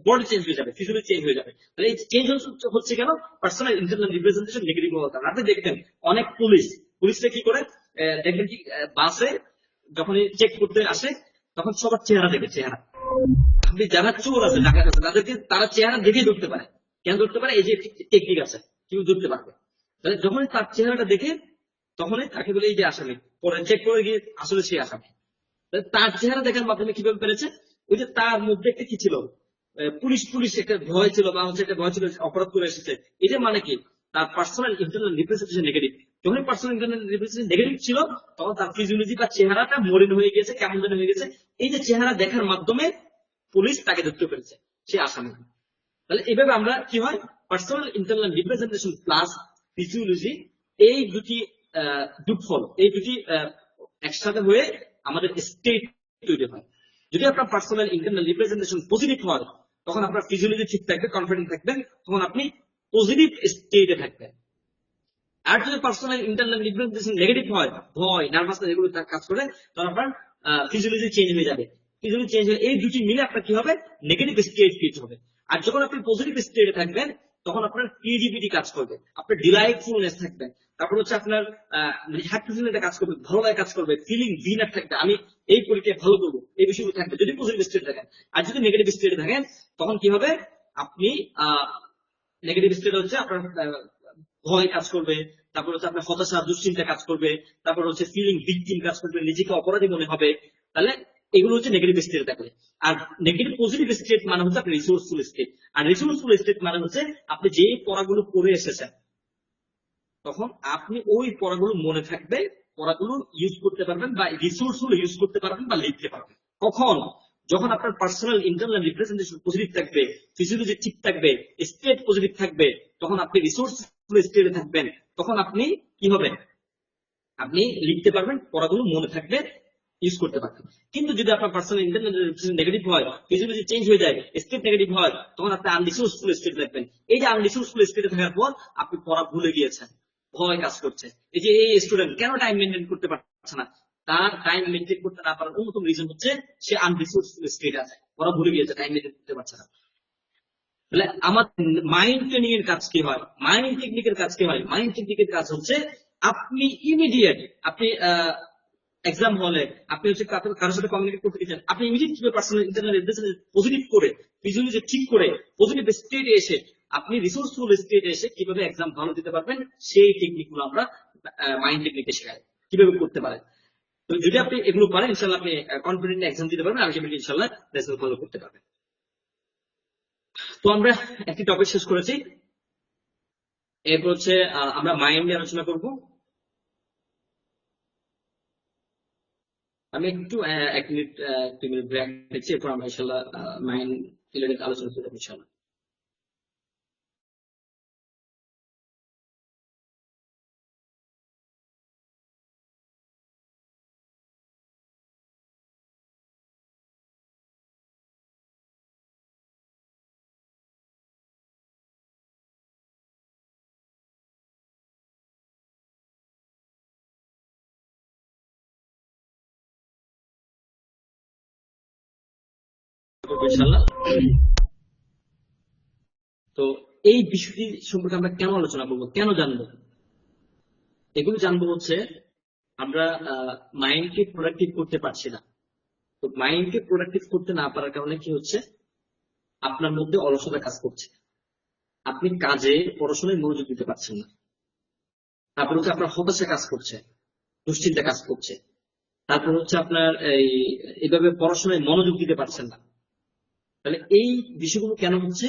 বডি চেঞ্জ হয়ে যাবে, ফিজিওলজি চেঞ্জ হয়ে যাবে। তাহলে এই চেঞ্জ হচ্ছে কেন? পার্সোনাল ইন্টারনাল রিপ্রেজেন্টেশন নেগেটিভ হওয়ার কারণে। আপনি দেখবেন অনেক পুলিশরা কি করে, দেখবেন কি বাসে যখন চেক করতে আসে তখন সবার চেহারা দেখে, চেহারা আপনি যারা চোর আছে ডাকাত আছে তাদেরকে তারা চেহারা দেখে ধরতে পারে। কেন ধরতে পারে? এই যে টেকনিক আছে, কেউ ধরতে পারবে। তাহলে যখনই তার চেহারাটা দেখে তখনই তাকে বলে এই যে আসামি, পরে চেক করে গিয়ে আসলে সে আসামি। তাহলে তার চেহারা দেখার মাধ্যমে কিভাবে পেরেছে? ওই যে তার মধ্যে একটা কি ছিল, পুলিশ একটা ভয় ছিল, বা হচ্ছে একটা ভয় ছিল, অপরাধ করে এসেছে। এটা মানে কি? তার পার্সোনাল ইন্টারনাল রিপ্রেজেন্টেশন নেগেটিভ। যখনই পার্সোনাল ইন্টারনাল রিপ্রেজেন্টেশন নেগেটিভ ছিল তখন তার ফিজিওলজি বা চেহারাটা মলিন হয়ে গেছে, কেমন যেন হয়ে গেছে। এই যে চেহারা দেখার মাধ্যমে পুলিশ তাকে ধরতে পেরেছে, সে আসামি। তাহলে এইভাবে আমরা কি হয়, personal internal representation plus physiology, এই দুটি যোগফল, এই দুটি একসাথে হয়ে আমাদের স্টেট তৈরি হয়। যদি আপনার পার্সোনাল ইন্টারনাল রিপ্রেজেন্টেশন পজিটিভ হয় তখন আপনার ফিজিওলজি ঠিক থাকবে, কনফিডেন্ট থাকবেন, তখন আপনি পজিটিভ স্টেটে থাকবেন। আর যদি পার্সোনাল ইন্টারনাল রিপ্রেজেন্টেশন নেগেটিভ হয়, ভয়, নার্ভাসনেস এগুলো কাজ করে, তখন আপনার ফিজিওলজি চেঞ্জ হয়ে যাবে। ফিজিওলজি চেঞ্জ হয়ে এই দুটি মিলে আপনার কি হবে, নেগেটিভ স্টেট ক্রিয়েট হবে। আর যখন আপনি পজিটিভ স্টেটে থাকবেন তখন আপনার ক্রিয়েটিভিটি কাজ করবে, আপনার ডিলাইটফুলনেস থাকবে, তারপর হচ্ছে আপনার হ্যাপিনেস কাজ করবে, ভালো লাগে কাজ করবে, ফিলিং ভিনার থাকবে, আমি এই পরীক্ষায় ভালো করবো, এই বিষয়গুলো থাকবে যদি পজিটিভ স্টেটে থাকেন। আর যদি নেগেটিভ স্টেটে থাকেন তখন কি হবে, আপনি নেগেটিভ স্টেট হচ্ছে আপনার ভয় কাজ করবে, তারপর হচ্ছে আপনার হতাশা দুশ্চিন্তা কাজ করবে, তারপর হচ্ছে ফিলিং ভিকটিম কাজ করবে, নিজেকে অপরাধী মনে হবে। তাহলে এগুলো হচ্ছে নেগেটিভ স্টেট থাকলে। আর নেগেটিভ পজিটিভ স্টেট মানে হচ্ছে আপনি রিসোর্সফুল স্টেট। আর রিসোর্সফুল স্টেট মানে হচ্ছে আপনি যে পড়াগুলো পড়ে এসেছেন তখন আপনি ওই পড়াগুলো মনে থাকবে, পড়াগুলো ইউজ করতে পারবেন, বা রিসোর্সফুল ইউজ করতে পারবেন বা লিখতে পারবেন। কখন? যখন আপনার পার্সোনাল ইন্টারনাল রিপ্রেজেন্টেশন পজিটিভ থাকবে, ফিজিওলজি ঠিক থাকবে, স্টেট পজিটিভ থাকবে, তখন আপনি রিসোর্সফুল স্টেটে থাকবেন। তখন আপনি কি হবে, আপনি লিখতে পারবেন, পড়াগুলো মনে থাকবে, ইউজ করতে পারবেন। কিন্তু যদি আপনার পার্সোনাল ইন্টারনাল রিপ্রেজেন্টেশন নেগেটিভ হয়, ফিজিওলজি চেঞ্জ হয়ে যায়, স্টেট নেগেটিভ হয়, তখন আপনি আনরিসোর্সফুল স্টেটে থাকবেন। এই যে আনরিসোর্সফুল স্টেটে থাকার পর আপনি পড়া ভুলে গিয়েছেন, ভয় কাজ করছে। এই যে এই স্টুডেন্ট কেন টাইম মেনটেন করতে পারছে না, তার টাইম মেনটেন করতে না পারার অন্যতম রিজন হচ্ছে সে আনরিসোর্সফুল স্টেটে আছে, পড়া ভুলে গিয়েছে, টাইম মেনটেন করতে পারছে না। তাহলে আমার মাইন্ড ট্রেনিং এর কাজ কি হয়, মাইন্ড টেকনিকের কাজ কি হয়? মাইন্ড টেকনিকের কাজ হচ্ছে আপনি ইমিডিয়েট, আপনি এক্সাম হলে আপনি হচ্ছে কারোর সাথে কমিউনিকেট করতে গেছেন, আপনি ইমিডিয়েট কিভাবে পার্সোনাল ইন্টারনাল রিপ্রেজেন্টেশন পজিটিভ করে, ফিজিওলজি ঠিক করে, পজিটিভ স্টেটে এসে, আপনি রিসোর্সফুল স্টেটে এসে কিভাবে এক্সাম ভালো দিতে পারবেন, সেই টেকনিক গুলো আমরা মাইন্ড টেকনিকে শেখাই, কিভাবে করতে পারেন। তো যদি আপনি এগুলো পারেন ইনশাল্লাহ আপনি কনফিডেন্ট এক্সাম দিতে পারবেন, আলটিমেটলি ইনশাল্লাহ রেজাল্ট ভালো করতে পারবেন। তো আমরা একটি টপিক শেষ করেছি, এরপর হচ্ছে আমরা মাইন্ড নিয়ে আলোচনা করব। আমি একটু 1 মিনিট 2 মিনিট ব্রেক নিচ্ছি, এরপর আমরা ইনশাল্লাহ মাইন্ড রিলেটেড আলোচনা করব ইনশাল্লাহ। ইনশাল্লাহ। তো এই বিষয়টি সম্পর্কে আমরা কেন আলোচনা করব, কেন জানবো, এগুলো জানবো হচ্ছে আমরা মাইন্ডকে প্রোডাক্টিভ করতে পারছি না। তো মাইন্ডকে প্রোডাক্টিভ করতে না পারার কারণে কি হচ্ছে, আপনার মধ্যে অলসতা কাজ করছে, আপনি কাজে পড়াশোনায় মনোযোগ দিতে পারছেন না, তারপর হচ্ছে আপনার হতাশা কাজ করছে, দুশ্চিন্তা কাজ করছে, তারপর হচ্ছে আপনার এইভাবে পড়াশোনায় মনোযোগ দিতে পারছেন না। তাহলে এই বিষয়গুলো কেন হচ্ছে?